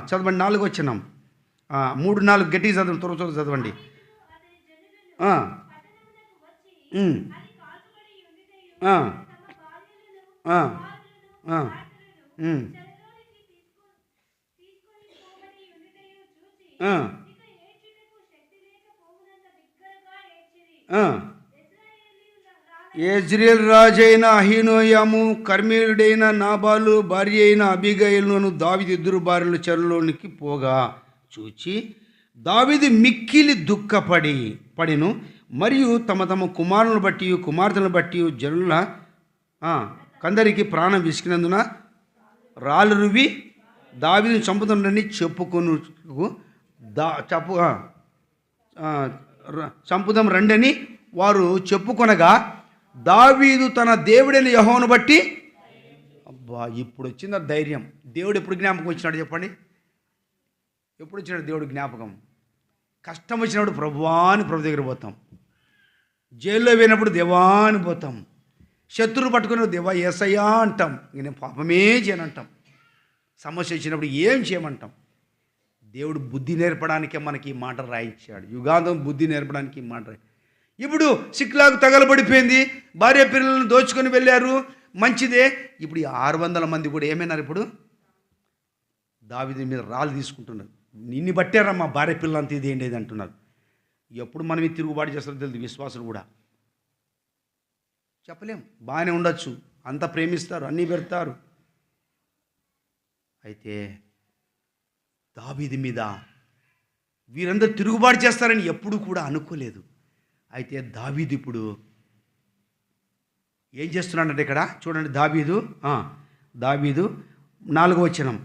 చదవండి, 4 వచనం, 3-4 గట్టి చదవండి, త్వర చదవండి. యెజ్రెయేలు రాజైన అహీనోయాము, కర్మేలుడైన నాబాలు భార్య అయిన అబీగయలును దావీదు ఇద్దరు భార్యలు చెరలోనికి పోగా చూచి దావీదు మిక్కిలి పడిను. మరియు తమ తమ కుమారులను బట్టి కుమార్తెలను బట్టి జనుల కందరికి ప్రాణం విసికినందున రాళ్ళు రువి దావీదును చంపుతుండని చంపుదాం రండని వారు చెప్పుకొనగా దావీదు తన దేవుడైన యెహోవాను బట్టి, అబ్బా ఇప్పుడు వచ్చింది ధైర్యం. దేవుడు ఎప్పుడు జ్ఞాపకం వచ్చినాడు చెప్పండి? ఎప్పుడు వచ్చినాడు దేవుడు జ్ఞాపకం? కష్టం వచ్చినప్పుడు ప్రభువాని ప్రభు దగ్గర పోతాం. జైల్లో పోయినప్పుడు దేవాని పోతాం. శత్రువులు పట్టుకుని దేవా యేసయ్యా అంటాం. ఇంక నేను పాపమే చేయనంటాం. సమస్య వచ్చినప్పుడు ఏం చేయమంటాం? దేవుడు బుద్ధి నేర్పడానికే మనకి ఈ మాట రాయించాడు. యుగాంతం బుద్ధి నేర్పడానికి ఈ మాట ఇప్పుడు సిక్లాగు తగలబడిపోయింది. భార్య పిల్లలను దోచుకొని వెళ్ళారు, మంచిదే. ఇప్పుడు ఈ 600 మంది కూడా ఏమైనారు? ఇప్పుడు దావీదు మీద రాళ్ళు తీసుకుంటున్నారు. నిన్ను బట్టారమ్మా భార్య పిల్లలంతా ఇది ఏంటి అంటున్నారు. ఎప్పుడు మనం ఇది తిరుగుబాటు చేస్తారో తెలియదు. విశ్వాసులు కూడా చెప్పలేం. బాగానే ఉండొచ్చు, అంత ప్రేమిస్తారు, అన్నీ పెడతారు. అయితే దావీదు మీద వీరందరూ తిరుగుబాటు చేస్తారని ఎప్పుడు కూడా అనుకోలేదు. అయితే దావీదు ఇప్పుడు ఏం చేస్తున్నాడంటే ఇక్కడ చూడండి. దావీదు 4వ వచనం,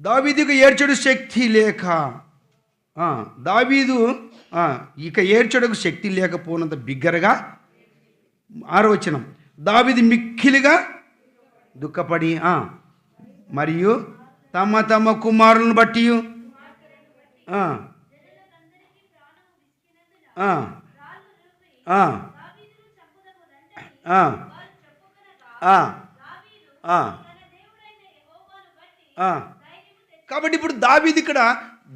దావీదుకు ఏడ్చడు శక్తి లేక, దావీదు ఇక ఏడ్చడకు శక్తి లేకపోయినంత బిగ్గరగా. 6వ వచనం, దావీదు మిక్కిలిగా దుఃఖపడి మరియు తమ తమ కుమారులను బట్టి కాబట్టి ఇప్పుడు దావీదు ఇక్కడ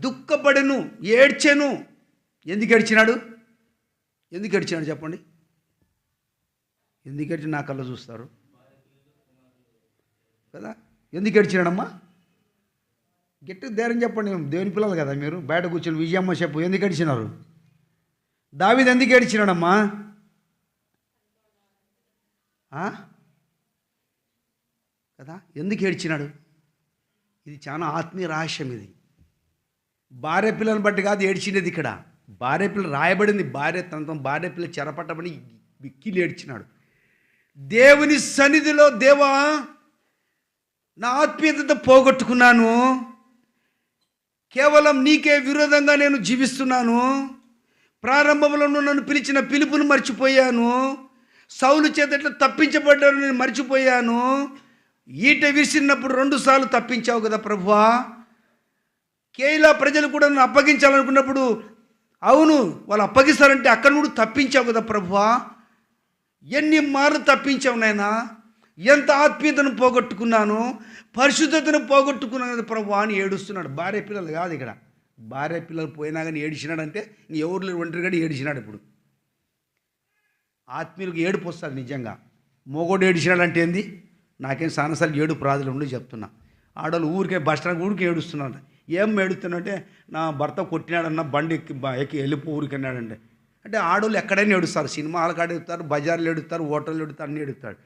దుఃఖపడెను, ఏడ్చెను. ఎందుకు ఏడ్చినాడు చెప్పండి? ఎందుకు ఏడ్చి నా కళ్ళ చూస్తారు కదా? ఎందుకు ఏడ్చినాడమ్మా? గట్టి ధైర్యం చెప్పండి. దేవుని పిల్లలు కదా మీరు. బయట కూర్చొని విజయమ్మ చెప్పు, ఎందుకు ఏడ్చినారు? దావీదు ఎందుకు ఏడ్చినాడమ్మా? కదా, ఎందుకు ఏడ్చినాడు? ఇది చాలా ఆత్మీయ రహస్యం. ఇది భార్య పిల్లలను బట్టి కాదు ఏడ్చినది. ఇక్కడ భార్య పిల్ల రాయబడింది. తన భార్య పిల్ల చెరపట్టబడి విక్కిలు ఏడ్చినాడు. దేవుని సన్నిధిలో, దేవా నా ఆత్మీయతతో పోగొట్టుకున్నాను, కేవలం నీకే విరోధంగా నేను జీవిస్తున్నాను, ప్రారంభంలో నన్ను పిలిచిన పిలుపును మర్చిపోయాను, సౌలు చేత ఎట్లా తప్పించబడ్డాను నేను మర్చిపోయాను, ఈట విసిరినప్పుడు 2 సార్లు తప్పించావు కదా ప్రభువా, కేయిలా ప్రజలు కూడా నన్ను అప్పగించాలనుకున్నప్పుడు అవును వాళ్ళు అప్పగిస్తారంటే అక్కడ నుండి తప్పించావు కదా ప్రభువా, ఎన్ని మార్లు తప్పించావు నాయనా, ఎంత ఆత్మీయతను పోగొట్టుకున్నాను, పరిశుద్ధతను పోగొట్టుకున్నాను కదా ప్రభువా అని ఏడుస్తున్నాడు. భార్య పిల్లలు కాదు ఇక్కడ. భార్య పిల్లలు పోయినా కానీ ఏడిచినాడంటే ఎవరు ఒంటరిగా ఏడిచినాడు. ఇప్పుడు ఆత్మీయులకు ఏడుపు వస్తుంది నిజంగా. మొగోడు ఏడిచినాడంటే ఏంది? నాకేం సానసార్లు ఏడుపు రాదులు ఉండి చెప్తున్నా. ఆడవాళ్ళు ఊరికే బస్ స్టాండ్ ఊరికి ఏడుస్తున్నాడు. ఏం ఏడుతున్నాడంటే నా భర్త కొట్టినాడన్న బండి ఎక్కి వెళ్ళిపో ఊరికి అన్నాడంటే. అంటే ఆడవాళ్ళు ఎక్కడైనా ఏడుస్తారు. సినిమా హాల్ కాడ ఏడుస్తారు, బజార్లు ఏడుస్తారు, హోటల్లో ఏడుస్తారు, అన్నీ ఏడుస్తాడు.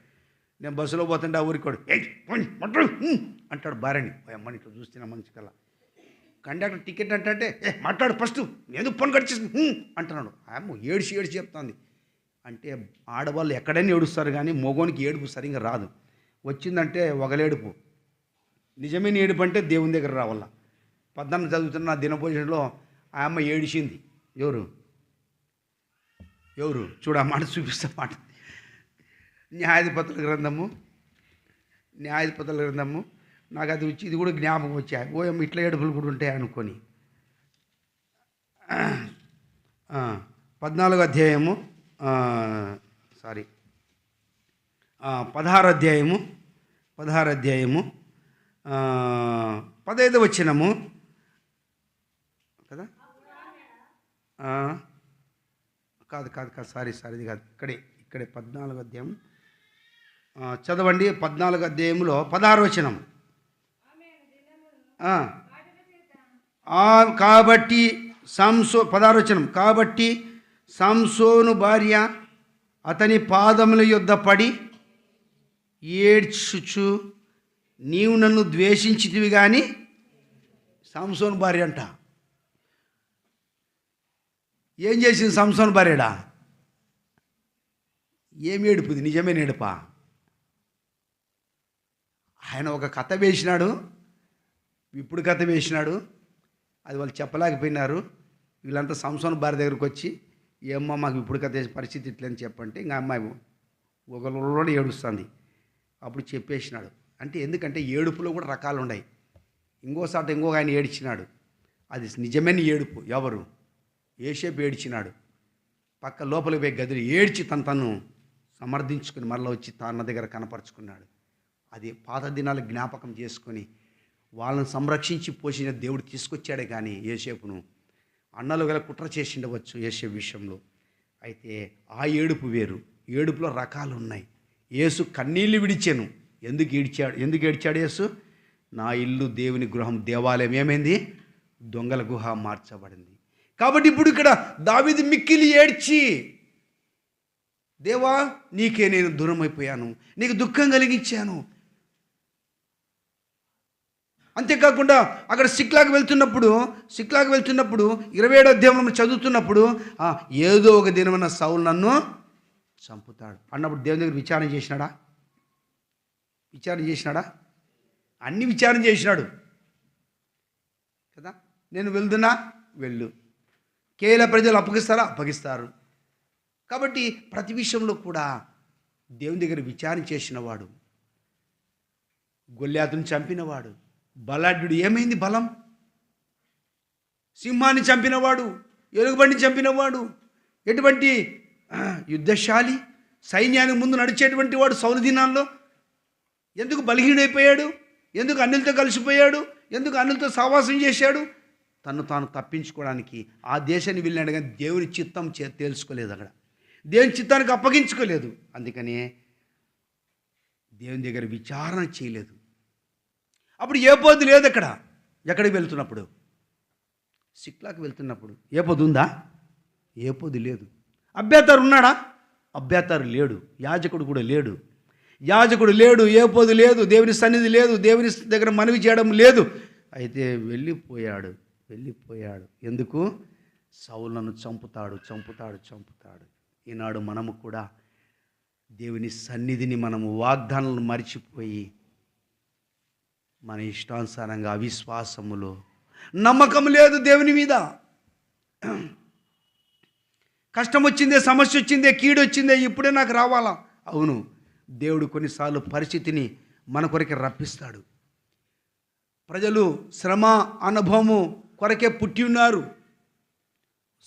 నేను బస్సులో పోతుంటే ఆ ఊరికి వాడు అంటాడు భార్యని. అమ్మని ఇట్లా చూస్తున్నా మంచి కల్లా కండక్టర్ టికెట్ అంటే మాట్లాడు ఫస్ట్ ఎందుకు పని కడిచేసి అంటున్నాడు. ఆమె ఏడిచి చెప్తుంది. అంటే ఆడవాళ్ళు ఎక్కడైనా ఏడుస్తారు కానీ మగోనికి ఏడుపు సరిగ్గా రాదు. వచ్చిందంటే ఒకలేడుపు, నిజమైన ఏడుపు అంటే దేవుని దగ్గర రావాల. 14 చదువుతున్న నా దినభోజనంలో ఆ అమ్మ ఏడిచింది. ఎవరు చూడ మాట చూపిస్తా మాట. న్యాయాధిపతుల గ్రంథము నాకు అది వచ్చి ఇది కూడా జ్ఞాపకం వచ్చాయి. ఓయమ్మ ఇట్లా ఏడుపులు కూడా ఉంటాయి అనుకొని 16వ అధ్యాయము 16వ అధ్యాయము 15వ వచనము కదా, కాదు సారీ ఇది కాదు, ఇక్కడే 14వ అధ్యాయం చదవండి. 14వ అధ్యాయంలో 16వ వచనం. కాబట్టి 16వ వచనం. కాబట్టి సంసోను భార్య అతని పాదముల యొద్ద పడి ఏడ్చుచు, నీవు నన్ను ద్వేషించితివి కానీ, సంసోను భార్య అంట ఏం చేసింది? సంసోను భార్యడా ఏం ఏడుపుది? నిజమే ఏడుపా? ఆయన ఒక కథ వేసినాడు, ఇప్పుడు కథ వేసినాడు, అది వాళ్ళు చెప్పలేకపోయినారు. వీళ్ళంతా సంసోను భార్య దగ్గరకు వచ్చి, ఏమ్మా మాకు ఇప్పుడు కథ పరిస్థితి ఇట్లని చెప్పంటే ఇంకా అమ్మాయి ఒకరిలో ఏడుస్తుంది. అప్పుడు చెప్పేసినాడు. అంటే ఎందుకంటే ఏడుపులో కూడా రకాలు ఉన్నాయి. ఇంకోసారి ఇంకొక ఆయన ఏడ్చినాడు, అది నిజమైన ఏడుపు. ఎవరు? యోసేపు ఏడ్చినాడు. పక్క లోపలికి పోయి గదిలో ఏడ్చి తను సమర్థించుకుని మరలా వచ్చి తన దగ్గర కనపరుచుకున్నాడు. అది పాత దినాలు జ్ఞాపకం చేసుకొని వాళ్ళని సంరక్షించి పోషించిన దేవుడు తీసుకొచ్చాడే కానీ యోసేపును అన్నలు గల కుట్ర చేసిండవచ్చు యోసేపు విషయంలో. అయితే ఆ ఏడుపు వేరు. ఏడుపులో రకాలు ఉన్నాయి. యేసు కన్నీళ్లు విడిచాను. ఎందుకు ఏడ్చాడు యేసు? నా ఇల్లు దేవుని గృహం, దేవాలయం ఏమైంది? దొంగల గుహ మార్చబడింది. కాబట్టి ఇప్పుడు ఇక్కడ దావీదు మిక్కిలి ఏడ్చి, దేవా నీకే నేను దూరం అయిపోయాను, నీకు దుఃఖం కలిగించాను. అంతేకాకుండా అక్కడ సిక్లాకు వెళ్తున్నప్పుడు 27వ అధ్యాయంలో చదువుతున్నప్పుడు ఏదో ఒక దినమన్న సౌలు నన్ను చంపుతాడు అన్నప్పుడు దేవుని దగ్గర విచారణ చేసినాడా? అన్ని విచారణ చేసినాడు కదా. నేను వెళ్తున్నా, వెళ్ళు. కేవల ప్రజలు అప్పగిస్తారు. కాబట్టి ప్రతి విషయంలో కూడా దేవుని దగ్గర విచారణ చేసినవాడు, గొల్యాతుని చంపినవాడు, బలాఢ్యుడు ఏమైంది బలం? సింహాన్ని చంపినవాడు, ఎలుగుబండిని చంపినవాడు, ఎటువంటి యుద్ధశాలి, సైన్యానికి ముందు నడిచేటువంటి వాడు సౌలు దినాల్లో ఎందుకు బలహీనైపోయాడు? ఎందుకు అన్యులతో కలిసిపోయాడు? ఎందుకు అన్యులతో సహవాసం చేశాడు? తను తాను తప్పించుకోవడానికి ఆ దేశాన్ని వెళ్ళాడు కానీ దేవుని చిత్తం తెలుసుకోలేదు. అక్కడ దేవుని చిత్తానికి అప్పగించుకోలేదు. అందుకనే దేవుని దగ్గర విచారణ చేయలేదు. అప్పుడు ఏ పొద్దు లేదు అక్కడ. ఎక్కడికి వెళ్తున్నప్పుడు? సిక్లాకి వెళ్తున్నప్పుడు ఏ పొద్దు ఉందా? ఏ పొద్దు లేదు. అబ్యాతారు ఉన్నాడా? అబ్యాతారు లేడు. యాజకుడు కూడా లేడు. ఏ పొద్దు లేదు. దేవుని సన్నిధి లేదు. దేవుని దగ్గర మనవి చేయడం లేదు. అయితే వెళ్ళిపోయాడు. ఎందుకు? సౌలును చంపుతాడు. ఈనాడు మనము కూడా దేవుని సన్నిధిని మనము వాగ్దానాలను మరిచిపోయి మన ఇష్టానుసారంగా అవిశ్వాసములో నమ్మకం లేదు దేవుని మీద. కష్టం వచ్చిందే, సమస్య వచ్చిందే, కీడు వచ్చిందే, ఇప్పుడే నాకు రావాలా? అవును, దేవుడు కొన్నిసార్లు పరిస్థితిని మన కొరకే రప్పిస్తాడు. ప్రజలు శ్రమ అనుభవము కొరకే పుట్టి ఉన్నారు.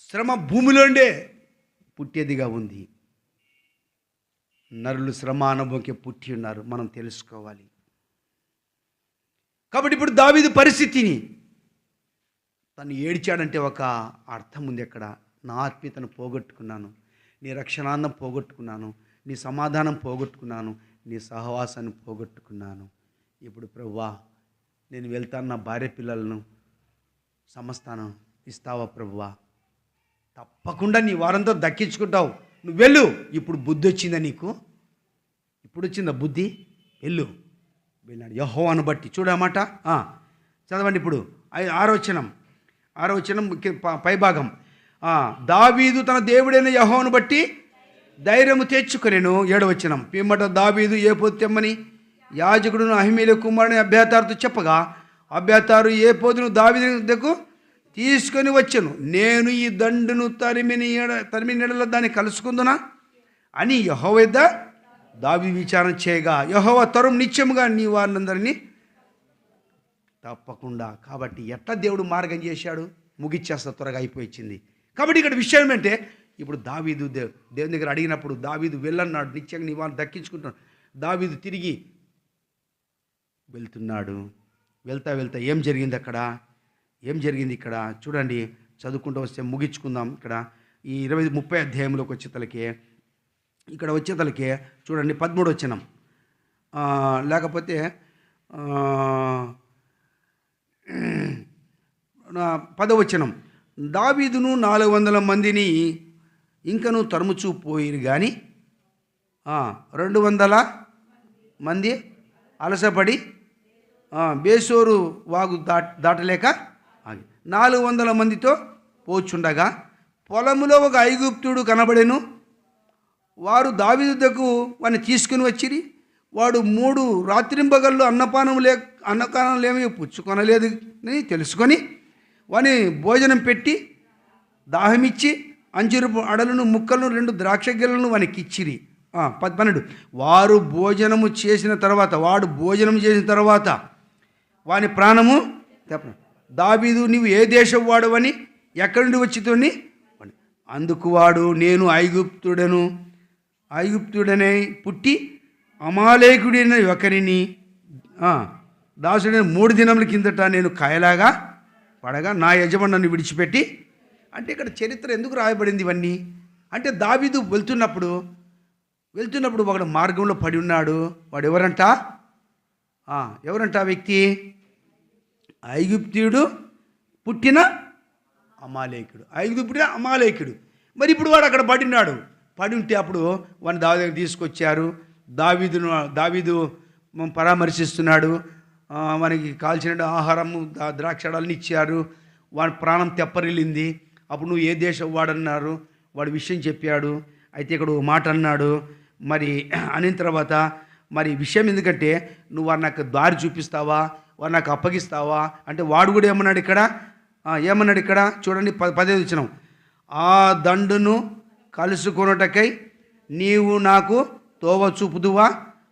శ్రమ భూమిలోండే పుట్టేదిగా ఉంది. నరులు శ్రమ అనుభవంకే పుట్టి ఉన్నారు. మనం తెలుసుకోవాలి. కాబట్టి ఇప్పుడు దావీదు పరిస్థితిని తను ఏడ్చాడంటే ఒక అర్థం ఉంది అక్కడ. నా ఆత్మీయతను పోగొట్టుకున్నాను, నీ రక్షణాన్నం పోగొట్టుకున్నాను, నీ సమాధానం పోగొట్టుకున్నాను, నీ సహవాసాన్ని పోగొట్టుకున్నాను. ఇప్పుడు ప్రభువా నేను వెళ్తాను, నా భార్య పిల్లలను సమస్తానం ఇస్తావా ప్రభువా? తప్పకుండా నీ వారంతో దక్కించుకుంటావు, నువ్వు వెళ్ళు. ఇప్పుడు బుద్ధి వచ్చిందా నీకు? ఇప్పుడు వచ్చిందా బుద్ధి? వెళ్ళాడు యెహోవాను బట్టి. చూడమాట చదవండి ఇప్పుడు ఆరో వచనం పైభాగం. దావీదు తన దేవుడైన యెహోవాను బట్టి ధైర్యము తెచ్చుకొనెను. 7వ వచనం. పిమ్మట దావీదు ఏపోదు తెమ్మని యాజకుడును అహిమేలెకు కుమారుని అబ్యాతారుతో చెప్పగా అబ్యాతారు ఏపోదును దావీదు దగ్గరకు తీసుకొని వచ్చెను. నేను ఈ దండును తరిమి నెడల దాన్ని కలుసుకుందునా అని యెహోవా యొద్ద దావీదు విచారణ చేయగా యెహోవా తరుం నిత్యముగా నీ వారినందరినీ తప్పకుండా. కాబట్టి ఎట్లా దేవుడు మార్గం చేశాడు, ముగిచ్చేస్తా త్వరగా అయిపోయింది. కాబట్టి ఇక్కడ విషయం ఏంటంటే ఇప్పుడు దావీదు దేవుని దగ్గర అడిగినప్పుడు దావీదు వెళ్ళన్నాడు, నిత్యంగా నీ వారిని దక్కించుకుంటున్నాడు. దావీదు తిరిగి వెళ్తున్నాడు. వెళ్తా ఏం జరిగింది ఇక్కడ చూడండి, చదువుకుంటూ వస్తే ముగించుకుందాం. ఇక్కడ ఈ 30 అధ్యాయంలోకి వచ్చేతలకే చూడండి 13వ వచనం, లేకపోతే 10వ వచనం. దావీదును 400 మందిని ఇంకను తరుముచూ పోయిరు కానీ 200 మంది అలసపడి బేసోరు వాగు దాటలేక 400 మందితో పోచుండగా పొలములో ఒక ఐగుప్తుడు కనబడెను. వారు దావీదు దగ్గరకు వాడిని తీసుకుని వచ్చిరి. వాడు 3 రాత్రింబగళ్ళు అన్నపానములేమీ పుచ్చుకొనలేదు అని తెలుసుకొని వాని భోజనం పెట్టి దాహమిచ్చి అంజూరపు అడలను ముక్కలను 2 ద్రాక్ష గెలను వానికి ఇచ్చిరి. 12. వాడు భోజనం చేసిన తర్వాత వాని ప్రాణము దావీదు నీవు ఏ దేశం వాడవని ఎక్కడి నుండి వచ్చితోని అందుకు వాడు నేను ఐగుప్తుడనే పుట్టి అమాలేకుడైన ఒకరిని దాసుడైన 3 దినముల కిందట నేను కాయలాగా పడగా నా యజమాని నన్ను విడిచిపెట్టి. అంటే ఇక్కడ చరిత్ర ఎందుకు రాయబడింది ఇవన్నీ అంటే దావీదు వెళ్తున్నప్పుడు ఒకడు మార్గంలో పడి ఉన్నాడు. వాడు ఎవరంట వ్యక్తి ఐగుప్తుడు పుట్టిన అమాలేకుడు. మరి ఇప్పుడు వాడు అక్కడ పడి ఉంటే అప్పుడు వాడిని దావీదు దగ్గర తీసుకొచ్చారు. దావీదు పరామర్శిస్తున్నాడు. మనకి కాల్చిన ఆహారము ద్రాక్షాడాలని ఇచ్చారు. వాడి ప్రాణం తెప్పరిల్లింది. అప్పుడు నువ్వు ఏ దేశం వాడన్నారు, వాడి విషయం చెప్పాడు. అయితే ఇక్కడ మాట అన్నాడు. మరి అనిన తర్వాత మరి విషయం ఎందుకంటే నువ్వు వాడు నాకు దారి చూపిస్తావా, వాడు నాకు అప్పగిస్తావా అంటే వాడు కూడా ఏమన్నాడు ఇక్కడ చూడండి 15వ వచనం. ఆ దండును కలుసుకొనుటకై నీవు నాకు తోవ చూపుదువా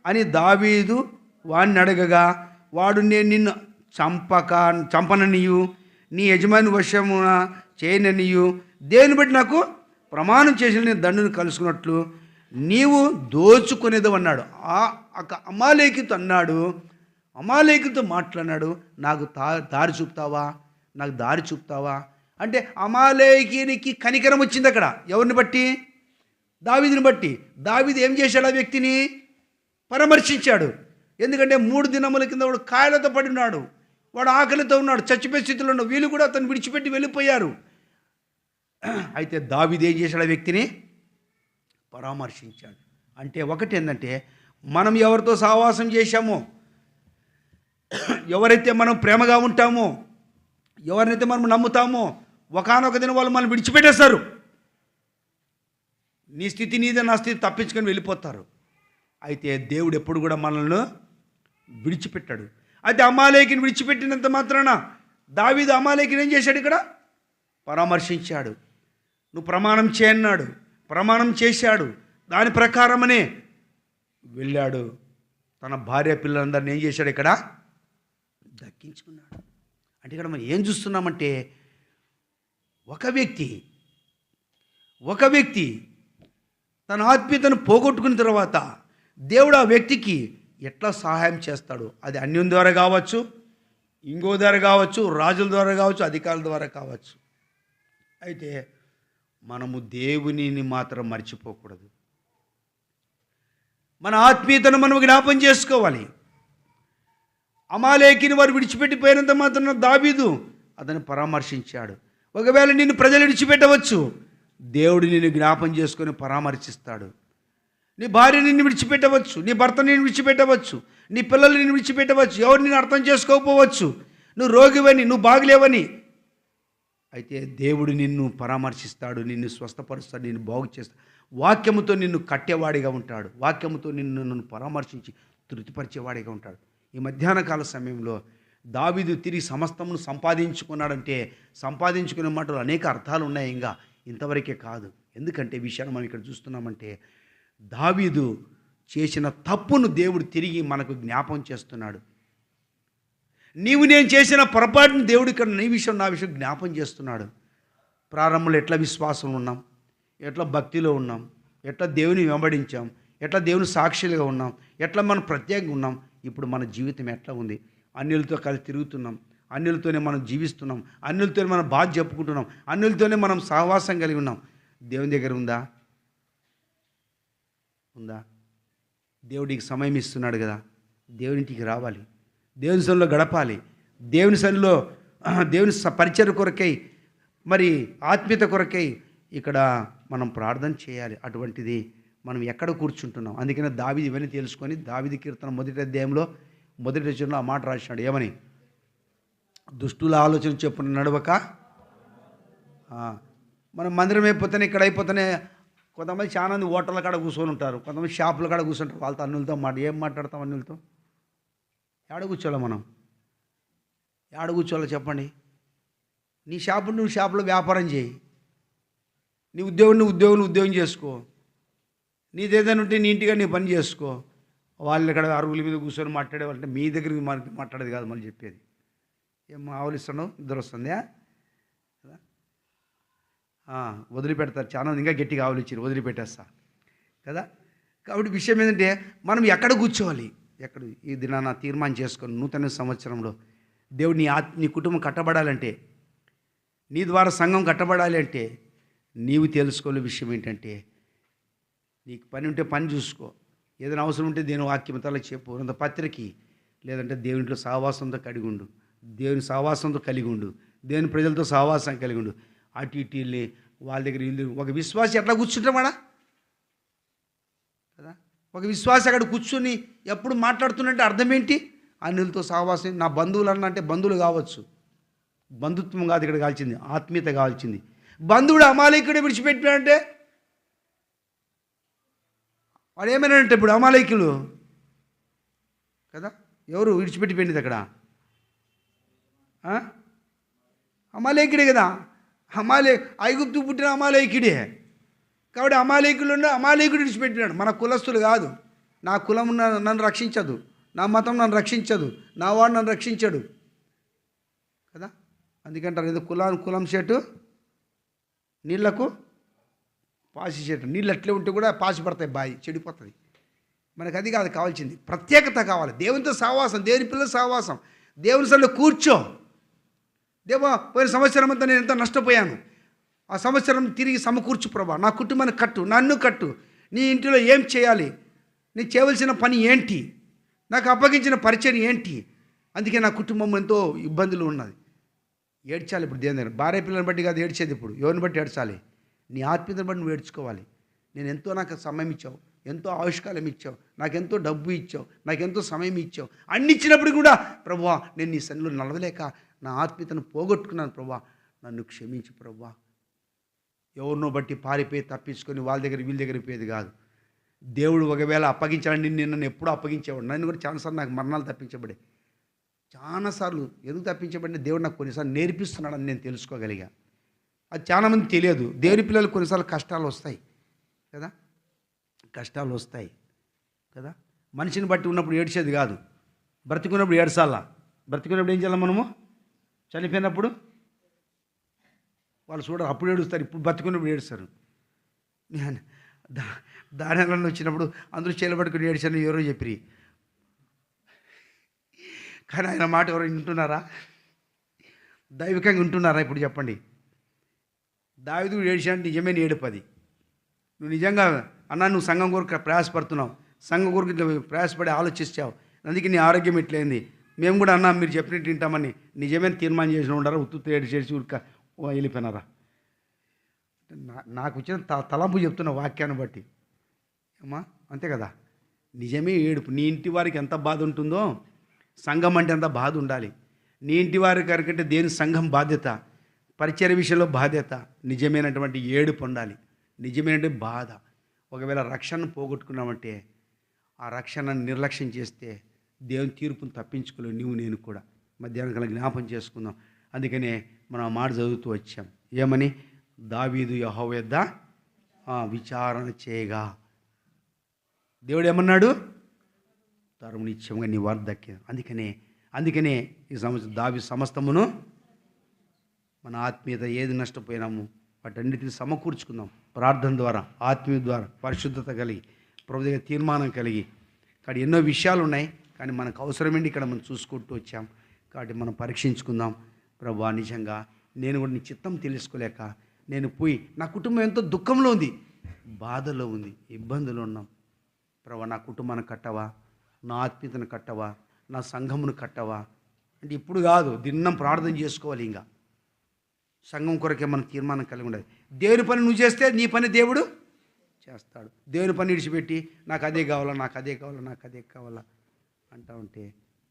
అని దావీదు వాడిని అడగగా వాడు నేను నిన్ను చంపననియు నీ యజమాని వశమున చేయననియు దేని బట్టి నాకు ప్రమాణం చేసిన నేను దండును కలుసుకున్నట్లు నీవు దోచుకునేది అన్నాడు. అమాలేకుతో మాట్లాడినాడు. నాకు దారి చూపుతావా అంటే అమాలేకీనికి కనికరం వచ్చింది అక్కడ. ఎవరిని బట్టి? దావీదుని బట్టి. దావీదు ఏం చేశాడు? ఆ వ్యక్తిని పరామర్శించాడు. ఎందుకంటే 3 దినముల కింద వాడు కాయలతో పడి ఉన్నాడు, వాడు ఆకలితో ఉన్నాడు, చచ్చిపోయే స్థితిలో ఉన్నాడు. వీళ్ళు కూడా అతను విడిచిపెట్టి వెళ్ళిపోయారు. అయితే దావీదు ఏం చేశాడు? ఆ వ్యక్తిని పరామర్శించాడు. అంటే ఒకటి ఏంటంటే మనం ఎవరితో సహవాసం చేశామో, ఎవరైతే మనం ప్రేమగా ఉంటామో, ఎవరినైతే మనం నమ్ముతామో ఒకానొక దినం వాళ్ళు మనం విడిచిపెట్టేస్తారు. నీ స్థితి నీదే, నా స్థితి తప్పించుకొని వెళ్ళిపోతారు. అయితే దేవుడు ఎప్పుడు కూడా మనల్ని విడిచిపెట్టాడు. అయితే అమాలేకిని విడిచిపెట్టినంత మాత్రాన దావీదు అమాలేకిని ఏం చేశాడు? ఇక్కడ పరామర్శించాడు. నువ్వు ప్రమాణం చేయన్నాడు, ప్రమాణం చేశాడు. దాని ప్రకారమనే వెళ్ళాడు. తన భార్య పిల్లలందరినీ ఏం చేశాడు? ఇక్కడ దక్కించుకున్నాడు. అంటే ఇక్కడ మనం ఏం చూస్తున్నామంటే ఒక వ్యక్తి తన ఆత్మీయతను పోగొట్టుకున్న తర్వాత దేవుడు ఆ వ్యక్తికి ఎట్లా సహాయం చేస్తాడు? అది అన్యం ద్వారా కావచ్చు, ఇంకో ద్వారా కావచ్చు, రాజుల ద్వారా కావచ్చు, అధికారుల ద్వారా కావచ్చు. అయితే మనము దేవునిని మాత్రం మర్చిపోకూడదు. మన ఆత్మీయతను మనం జ్ఞాపం చేసుకోవాలి. అమాలేకిని వారు విడిచిపెట్టిపోయినంత మాత్రం దావీదు అతను పరామర్శించాడు. ఒకవేళ నిన్ను ప్రజలు విడిచిపెట్టవచ్చు, దేవుడు నిన్ను జ్ఞాపం చేసుకొని పరామర్శిస్తాడు. నీ భార్య నిన్ను విడిచిపెట్టవచ్చు, నీ భర్త నిన్ను విడిచిపెట్టవచ్చు, నీ పిల్లలు నిన్ను విడిచిపెట్టవచ్చు, ఎవరు నిన్ను అర్థం చేసుకోకపోవచ్చు. నువ్వు రోగివని, నువ్వు బాగులేవని. అయితే దేవుడు నిన్ను పరామర్శిస్తాడు, నిన్ను స్వస్థపరుస్తాడు, నిన్ను బాగు చేస్తాడు. వాక్యముతో నిన్ను కట్టేవాడిగా ఉంటాడు. వాక్యముతో నిన్ను పరామర్శించి తృప్తిపరిచేవాడిగా ఉంటాడు. ఈ మధ్యాహ్న కాల సమయంలో దావీదు తిరిగి సమస్తమును సంపాదించుకున్నాడంటే, సంపాదించుకునే మాటలు అనేక అర్థాలు ఉన్నాయి. ఇంకా ఇంతవరకే కాదు. ఎందుకంటే విషయాన్ని మనం ఇక్కడ చూస్తున్నామంటే, దావీదు చేసిన తప్పును దేవుడు తిరిగి మనకు జ్ఞాపం చేస్తున్నాడు. నీవు నేను చేసిన పొరపాటును దేవుడు ఇక్కడ నీ విషయం నా విషయం జ్ఞాపం చేస్తున్నాడు. ప్రారంభంలో ఎట్లా విశ్వాసం ఉన్నాం, ఎట్లా భక్తిలో ఉన్నాం, ఎట్లా దేవుని వెంబడించాం, ఎట్లా దేవుని సాక్షులుగా ఉన్నాం, ఎట్లా మనం ప్రత్యేకంగా ఉన్నాం. ఇప్పుడు మన జీవితం ఎట్లా ఉంది? అన్యులతో కలిసి తిరుగుతున్నాం, అన్యులతోనే మనం జీవిస్తున్నాం, అన్యులతోనే మనం బాధ చెప్పుకుంటున్నాం, అన్యులతోనే మనం సహవాసం కలిగి ఉన్నాం. దేవుని దగ్గర ఉందా? దేవుడికి సమయం ఇస్తున్నాడు కదా, దేవునింటికి రావాలి, దేవుని సన్నిధిలో గడపాలి, దేవుని సన్నిధిలో దేవుని పరిచర్య కొరకై, మరి ఆత్మీయత కొరకై ఇక్కడ మనం ప్రార్థన చేయాలి. అటువంటిది మనం ఎక్కడ కూర్చుంటున్నాం? అందుకనే దావీదు ఇవన్నీ తెలుసుకొని దావీదు కీర్తన 1వ అధ్యాయంలో 1వ వచనంలో ఆ మాట రాసినాడు. ఏమని? దుష్టుల ఆలోచన చెప్పున నడవక. మనం మందిరం అయిపోతేనే, ఇక్కడ అయిపోతేనే, కొంతమంది చాలా మంది హోటళ్ళ కాడ కూర్చొని ఉంటారు, కొంతమంది షాపుల కాడ కూర్చుంటారు. వాళ్ళతో అన్నులతో ఏం మాట్లాడతాం? అన్నులతో ఏడ కూర్చోాలి? మనం ఏడ కూర్చోాలో చెప్పండి? నీ షాపు నువ్వు షాపులో వ్యాపారం చేయి, నీ ఉద్యోగం చేసుకో, నీదేదైనా ఉంటే నీ ఇంటిగా నీ పని చేసుకో. వాళ్ళు ఇక్కడ అరుగుల మీద కూర్చొని మాట్లాడేవాళ్ళంటే మీ దగ్గరికి మాట్లాడేది కాదు మళ్ళీ చెప్పేది. ఏం ఆవలిస్తున్నావు? ఇద్దరు వస్తుందా? వదిలిపెడతారు చాలా, ఇంకా గట్టిగా ఆవలిచ్చారు, వదిలిపెట్టేస్తా కదా. కాబట్టి విషయం ఏంటంటే మనం ఎక్కడ కూర్చోవాలి? ఎక్కడ ఈ దినాన తీర్మానం చేసుకొని నూతన సంవత్సరంలో దేవుడు నీ కుటుంబం కట్టబడాలంటే, నీ ద్వారా సంఘం కట్టబడాలి అంటే నీవు తెలుసుకోలే విషయం ఏంటంటే, నీకు పని ఉంటే పని చూసుకో, ఏదైనా అవసరం ఉంటే దేవుని వాక్యమతాలకు చెప్పు, అంత పత్రికకి, లేదంటే దేవునిలో సహవాసంతో కలిగి ఉండు, దేవుని సహవాసంతో కలిగి ఉండు, దేవుని ప్రజలతో సహవాసం కలిగి ఉండు. అటు ఇటు వాళ్ళ దగ్గర వీళ్ళు. ఒక విశ్వాసి ఎట్లా కూర్చుంటామాడా కదా? ఒక విశ్వాసి అక్కడ కూర్చొని ఎప్పుడు మాట్లాడుతున్నట్టే అర్థం ఏంటి? అన్యులతో సహవాసం. నా బంధువులు అంటే బంధువులు కావచ్చు, బంధుత్వం కాదు ఇక్కడ కావాల్సింది, ఆత్మీయత కావాల్సింది. బంధువుడు అమాలేకుడే విడిచిపెట్టాడంటే వాడు ఏమైనాడంటే, ఇప్పుడు అమాలేకులు కదా, ఎవరు విడిచిపెట్టిపోయింది అక్కడ? అమాలేకుడే కదా. ఐగుప్తు పుట్టిన అమాలేకుడే. కాబట్టి అమాలేకుడు విడిచిపెట్టినాడు. మన కులస్తులు కాదు. నా కులం నన్ను రక్షించదు, నా మతం నన్ను రక్షించదు, నా వాడు నన్ను రక్షించడు కదా. అందుకంటారు ఏదో కులం చెట్టు నీళ్లకు పాసి చెట్టు. నీళ్ళు అట్లే ఉంటే కూడా పాసి పడతాయి, బాయి చెడిపోతుంది. మనకు అది కాదు కావాల్సింది, ప్రత్యేకత కావాలి. దేవునితో సహవాసం, దేవుని పిల్లల సహవాసం, దేవుని సన్నిధిలో కూర్చో. దేవా, పోయిన సంవత్సరం అంతా నేను ఎంత నష్టపోయాను, ఆ సంవత్సరం తిరిగి సమకూర్చు ప్రభా, నా కుటుంబాన్ని కట్టు, నన్ను కట్టు, నీ ఇంటిలో ఏం చేయాలి, నీకు చేయవలసిన పని ఏంటి, నాకు అప్పగించిన పరిచయం ఏంటి. అందుకే నా కుటుంబం ఎంతో ఇబ్బందులు ఉన్నది. ఏడ్చాలి ఇప్పుడు దేవుని దగ్గర. భార్య పిల్లల్ని బట్టి కాదు ఏడ్చేది, ఇప్పుడు ఎవరిని బట్టి ఏడ్చాలి? నీ ఆత్మీయతను బట్టి నువ్వు ఏడ్చుకోవాలి. నేను ఎంతో, నాకు సమయం ఇచ్చావు, ఎంతో ఆవిష్కారం ఇచ్చావు, నాకెంతో డబ్బు ఇచ్చావు, నాకెంతో సమయం ఇచ్చావు, అన్ని ఇచ్చినప్పుడు కూడా ప్రభువా నేను నీ సన్నిధిలో నడవలేక నా ఆత్మీయతను పోగొట్టుకున్నాను ప్రభువా, నన్ను క్షమించు ప్రభువా. ఎవరినో బట్టి పారిపోయి తప్పించుకొని వాళ్ళ దగ్గర వీళ్ళ దగ్గర పోయేది కాదు. దేవుడు ఒకవేళ అప్పగించాలని నన్ను ఎప్పుడూ అప్పగించేవాడు. నన్ను కూడా చాలాసార్లు నాకు మరణాలు తప్పించబడే, చాలాసార్లు ఎందుకు తప్పించబడిన దేవుడు నాకు కొన్నిసార్లు నేర్పిస్తున్నాడని నేను తెలుసుకోగలిగా. అది చాలామంది తెలియదు. దేవుని పిల్లలు కొన్నిసార్లు కష్టాలు వస్తాయి కదా, కష్టాలు వస్తాయి కదా. మనిషిని బట్టి ఉన్నప్పుడు ఏడ్చేది కాదు, బ్రతికున్నప్పుడు ఏడ్చాలా. బ్రతికున్నప్పుడు ఏం చేయాలి మనము? చనిపోయినప్పుడు వాళ్ళు చూడరు, అప్పుడు ఏడుస్తారు. ఇప్పుడు బ్రతికున్నప్పుడు ఏడుస్తారు. దానిలో వచ్చినప్పుడు అందరూ చేలబడుకుని ఏడ్చాను ఎవరో చెప్పి, కానీ ఆయన మాట ఎవరు వింటున్నారా? దైవికంగా వింటున్నారా? ఇప్పుడు చెప్పండి. దావీదు ఏడ్చాను, నిజమే ఏడుపది. నువ్వు నిజంగా అన్నా, నువ్వు సంఘం కొరకు ప్రయాసపడుతున్నావు, సంఘం కొరకు ఇట్లా ప్రయాసపడి ఆలోచిస్తావు, అందుకే నీ ఆరోగ్యం ఇట్లయింది. మేము కూడా అన్నా మీరు చెప్పినట్టు వింటామని నిజమైన తీర్మానం చేసిన ఉండారా? ఉత్తు ఏడు చేసి ఉడక వెళ్ళిపోయినారా? నాకు వచ్చిన తలంపు చెప్తున్న వాక్యాన్ని బట్టి అమ్మా, అంతే కదా. నిజమే ఏడుపు. నీ ఇంటి వారికి ఎంత బాధ ఉంటుందో సంఘం అంటే అంత బాధ ఉండాలి. నీ ఇంటి వారి కంటే దేని సంఘం బాధ్యత, పరిచర్య విషయంలో బాధ్యత, నిజమైనటువంటి ఏడుపు ఉండాలి, నిజమైనటువంటి బాధ. ఒకవేళ రక్షణను పోగొట్టుకున్నామంటే ఆ రక్షణను నిర్లక్ష్యం చేస్తే దేవుని తీర్పును తప్పించుకోలేవు నువ్వు నేను కూడా. మధ్యాహ్నం కల్లా జ్ఞాపం చేసుకుందాం. అందుకనే మనం ఆ మాట చదువుతూ వచ్చాం. ఏమని? దావీదు యెహోవా యొద్ద విచారణ చేయగా దేవుడు ఏమన్నాడు? తరుము నిత్యంగా నీ వారు దక్కి. అందుకనే ఈ సంవత్సరం దావీదు సమస్తమును, మన ఆత్మీయత ఏది నష్టపోయినాము వాటన్నిటిని సమకూర్చుకుందాం ప్రార్థన ద్వారా, ఆత్మీయ ద్వారా, పరిశుద్ధత కలిగి, ప్రభు దగ్గర తీర్మానం కలిగి. కాబట్టి ఎన్నో విషయాలు ఉన్నాయి, కానీ మనకు అవసరమేంటి ఇక్కడ మనం చూసుకుంటూ వచ్చాం. కాబట్టి మనం పరీక్షించుకుందాం. ప్రభు నిజంగా నేను కూడా నీ చిత్తం తెలుసుకోలేక నేను పోయి, నా కుటుంబం ఎంతో దుఃఖంలో ఉంది, బాధలో ఉంది, ఇబ్బందులు ఉన్నాం. ప్రభు నా కుటుంబాన్ని కట్టవా, నా ఆత్మీయతను కట్టవా, నా సంఘమును కట్టవా అంటే ఇప్పుడు కాదు, దినం ప్రార్థన చేసుకోవాలి. ఇంకా సంఘం కొరకే మన తీర్మానం కలిగి ఉండదు. దేవుని పని నువ్వు చేస్తే నీ పని దేవుడు చేస్తాడు. దేవుని పని విడిచిపెట్టి నాకు అదే కావాలా, నాకు అదే కావాలా, నాకు అదే కావాలా అంటా ఉంటే,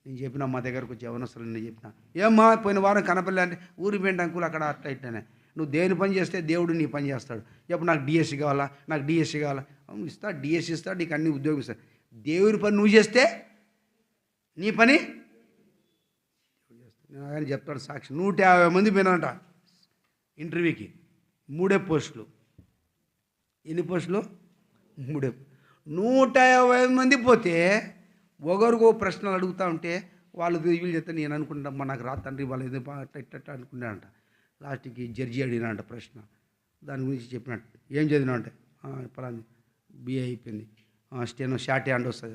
నేను చెప్పిన మా దగ్గరకు వచ్చి అవనసరం నేను చెప్పిన, ఏమ్మా పోయిన వారం కనపల్లి అంటే ఊరి పెంట అంకులు అక్కడ అట్లా ఇట్లనే. నువ్వు దేవుని పని చేస్తే దేవుడు నీ పని చేస్తాడు. ఎప్పుడు నాకు డిఎస్సి కావాలా, నాకు డిఎస్సి కావాలా, ఇస్తా, డిఎస్సి ఇస్తాడు, నీకు అన్ని ఉద్యోగం ఇస్తాడు. దేవుని పని నువ్వు చేస్తే నీ పని నేను ఆయన చెప్తాడు సాక్షి. 150 మంది పోయినారంట ఇంటర్వ్యూకి, 3 పోస్టులు. ఎన్ని పోస్టులు? 3. 150 మంది పోతే ఒకరికో ప్రశ్నలు అడుగుతూ ఉంటే వాళ్ళు వీళ్ళు చెప్తే నేను అనుకుంటామ్మా నాకు రా తండ్రి వాళ్ళు ఏదో ఇట్ట అనుకున్నాడంట. లాస్ట్కి జడ్జి అడిగినాడంట ప్రశ్న, దాని గురించి చెప్పినట్టు. ఏం చదివినా అంటే పలాంది బిఏ అయిపోయింది, స్టెనో షార్ట్ హ్యాండ్ వస్తుంది,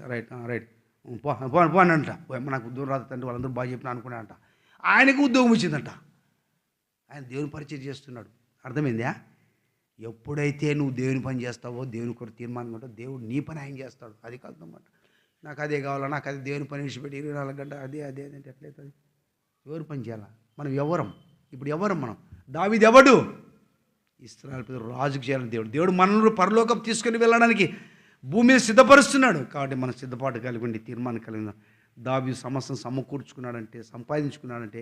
రైట్ పోనంట. నాకు ఉద్యోగం రాదు తండ్రి వాళ్ళందరూ బాగా చెప్పినా అనుకున్నాడంట. ఆయనకు ఉద్యోగం వచ్చిందంట. ఆయన దేవుని పరిచయం చేస్తున్నాడు. అర్థమైందా? ఎప్పుడైతే నువ్వు దేవుని పని చేస్తావో, దేవుని కొరకు తీర్మానం ఉంటావు, దేవుడు నీ పని ఆయన చేస్తాడు. అది కాదన్నమాట. నాకు అదే కావాలా, నాకు అది దేవుని పని విడిచిపెట్టి 24 గంటలు అదే అంటే ఎట్లయితుంది? ఎవరు పని చేయాలా? మనం ఎవరం? ఇప్పుడు ఎవరం మనం? దావీదు ఎవడు? ఇశ్రాయేలు రాజుకు చేయాలని దేవుడు మనల్ని పరలోకం తీసుకొని వెళ్ళడానికి భూమి మీద సిద్ధపరుస్తున్నాడు. కాబట్టి మనం సిద్ధపాటు కలిగి ఉండి తీర్మానం కలిగిన దావీదు సమస్యను సమకూర్చుకున్నాడంటే, సంపాదించుకున్నాడంటే,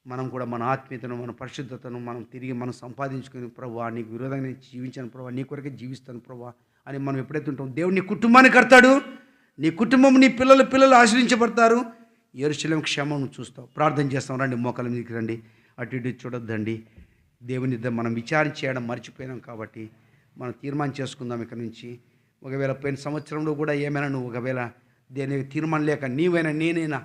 మనం కూడా మన ఆత్మీయతను, మన పరిశుద్ధతను మనం తిరిగి మనం సంపాదించుకుని, ప్రభువా నీకు విరోధంగా నేను జీవించాను ప్రభా, నీ కొరకే జీవిస్తాను ప్రభా అని మనం ఎప్పుడైతే ఉంటాం, దేవుడు నీ కుటుంబాన్ని కడతాడు. నీ కుటుంబం, నీ పిల్లలు ఆశ్రయించబడతారు. యెరూషలేము క్షేమం చూస్తావు. ప్రార్థన చేస్తాం. రండి, మోకాళ్ళ మీదకి రండి. అటు ఇటు చూడొద్దండి. దేవుని మనం విచారణ చేయడం మర్చిపోయినాం. కాబట్టి మనం తీర్మానం చేసుకుందాం ఇక్కడి నుంచి. ఒకవేళ పోయిన సంవత్సరంలో కూడా ఏమైనా నువ్వు ఒకవేళ దేనికి తీర్మానం లేక నీవైనా నేనైనా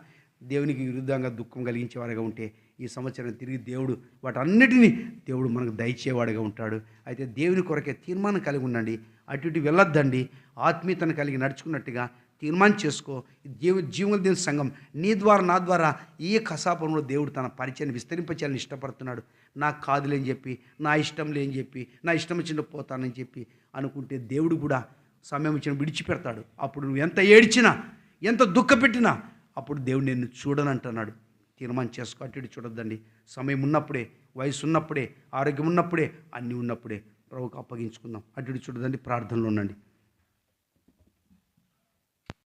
దేవునికి విరుద్ధంగా దుఃఖం కలిగించేవాడిగా ఉంటే, ఈ సంవత్సరం తిరిగి దేవుడు వాటన్నిటినీ దేవుడు మనకు దయచేవాడిగా ఉంటాడు. అయితే దేవుని కొరకే తీర్మానం కలిగి ఉండండి. అటు ఇటు వెళ్ళొద్దండి. ఆత్మీయతను కలిగి నడుచుకున్నట్టుగా తీర్మానం చేసుకో. జీవుల దేవుని సంఘం నీ ద్వారా, నా ద్వారా ఈ కసాపంలో దేవుడు తన పరిచయాన్ని విస్తరింపచేయాలని ఇష్టపడుతున్నాడు. నాకు కాదులేని చెప్పి, నా ఇష్టం లేని చెప్పి, నా ఇష్టం వచ్చిన పోతానని చెప్పి అనుకుంటే దేవుడు కూడా సమయం వచ్చిన విడిచిపెడతాడు. అప్పుడు నువ్వు ఎంత ఏడ్చినా, ఎంత దుఃఖపెట్టినా, అప్పుడు దేవుడు నిన్ను చూడనంటున్నాడు. తీర్మానం చేసుకో. అటు ఇటు చూడొద్దండి. సమయం ఉన్నప్పుడే, వయసు ఉన్నప్పుడే, ఆరోగ్యం ఉన్నప్పుడే, అన్నీ ఉన్నప్పుడే ప్రభువుకు అప్పగించుకుందాం. అటు ఇటు చూడదండి. ప్రార్థనలో ఉండండి.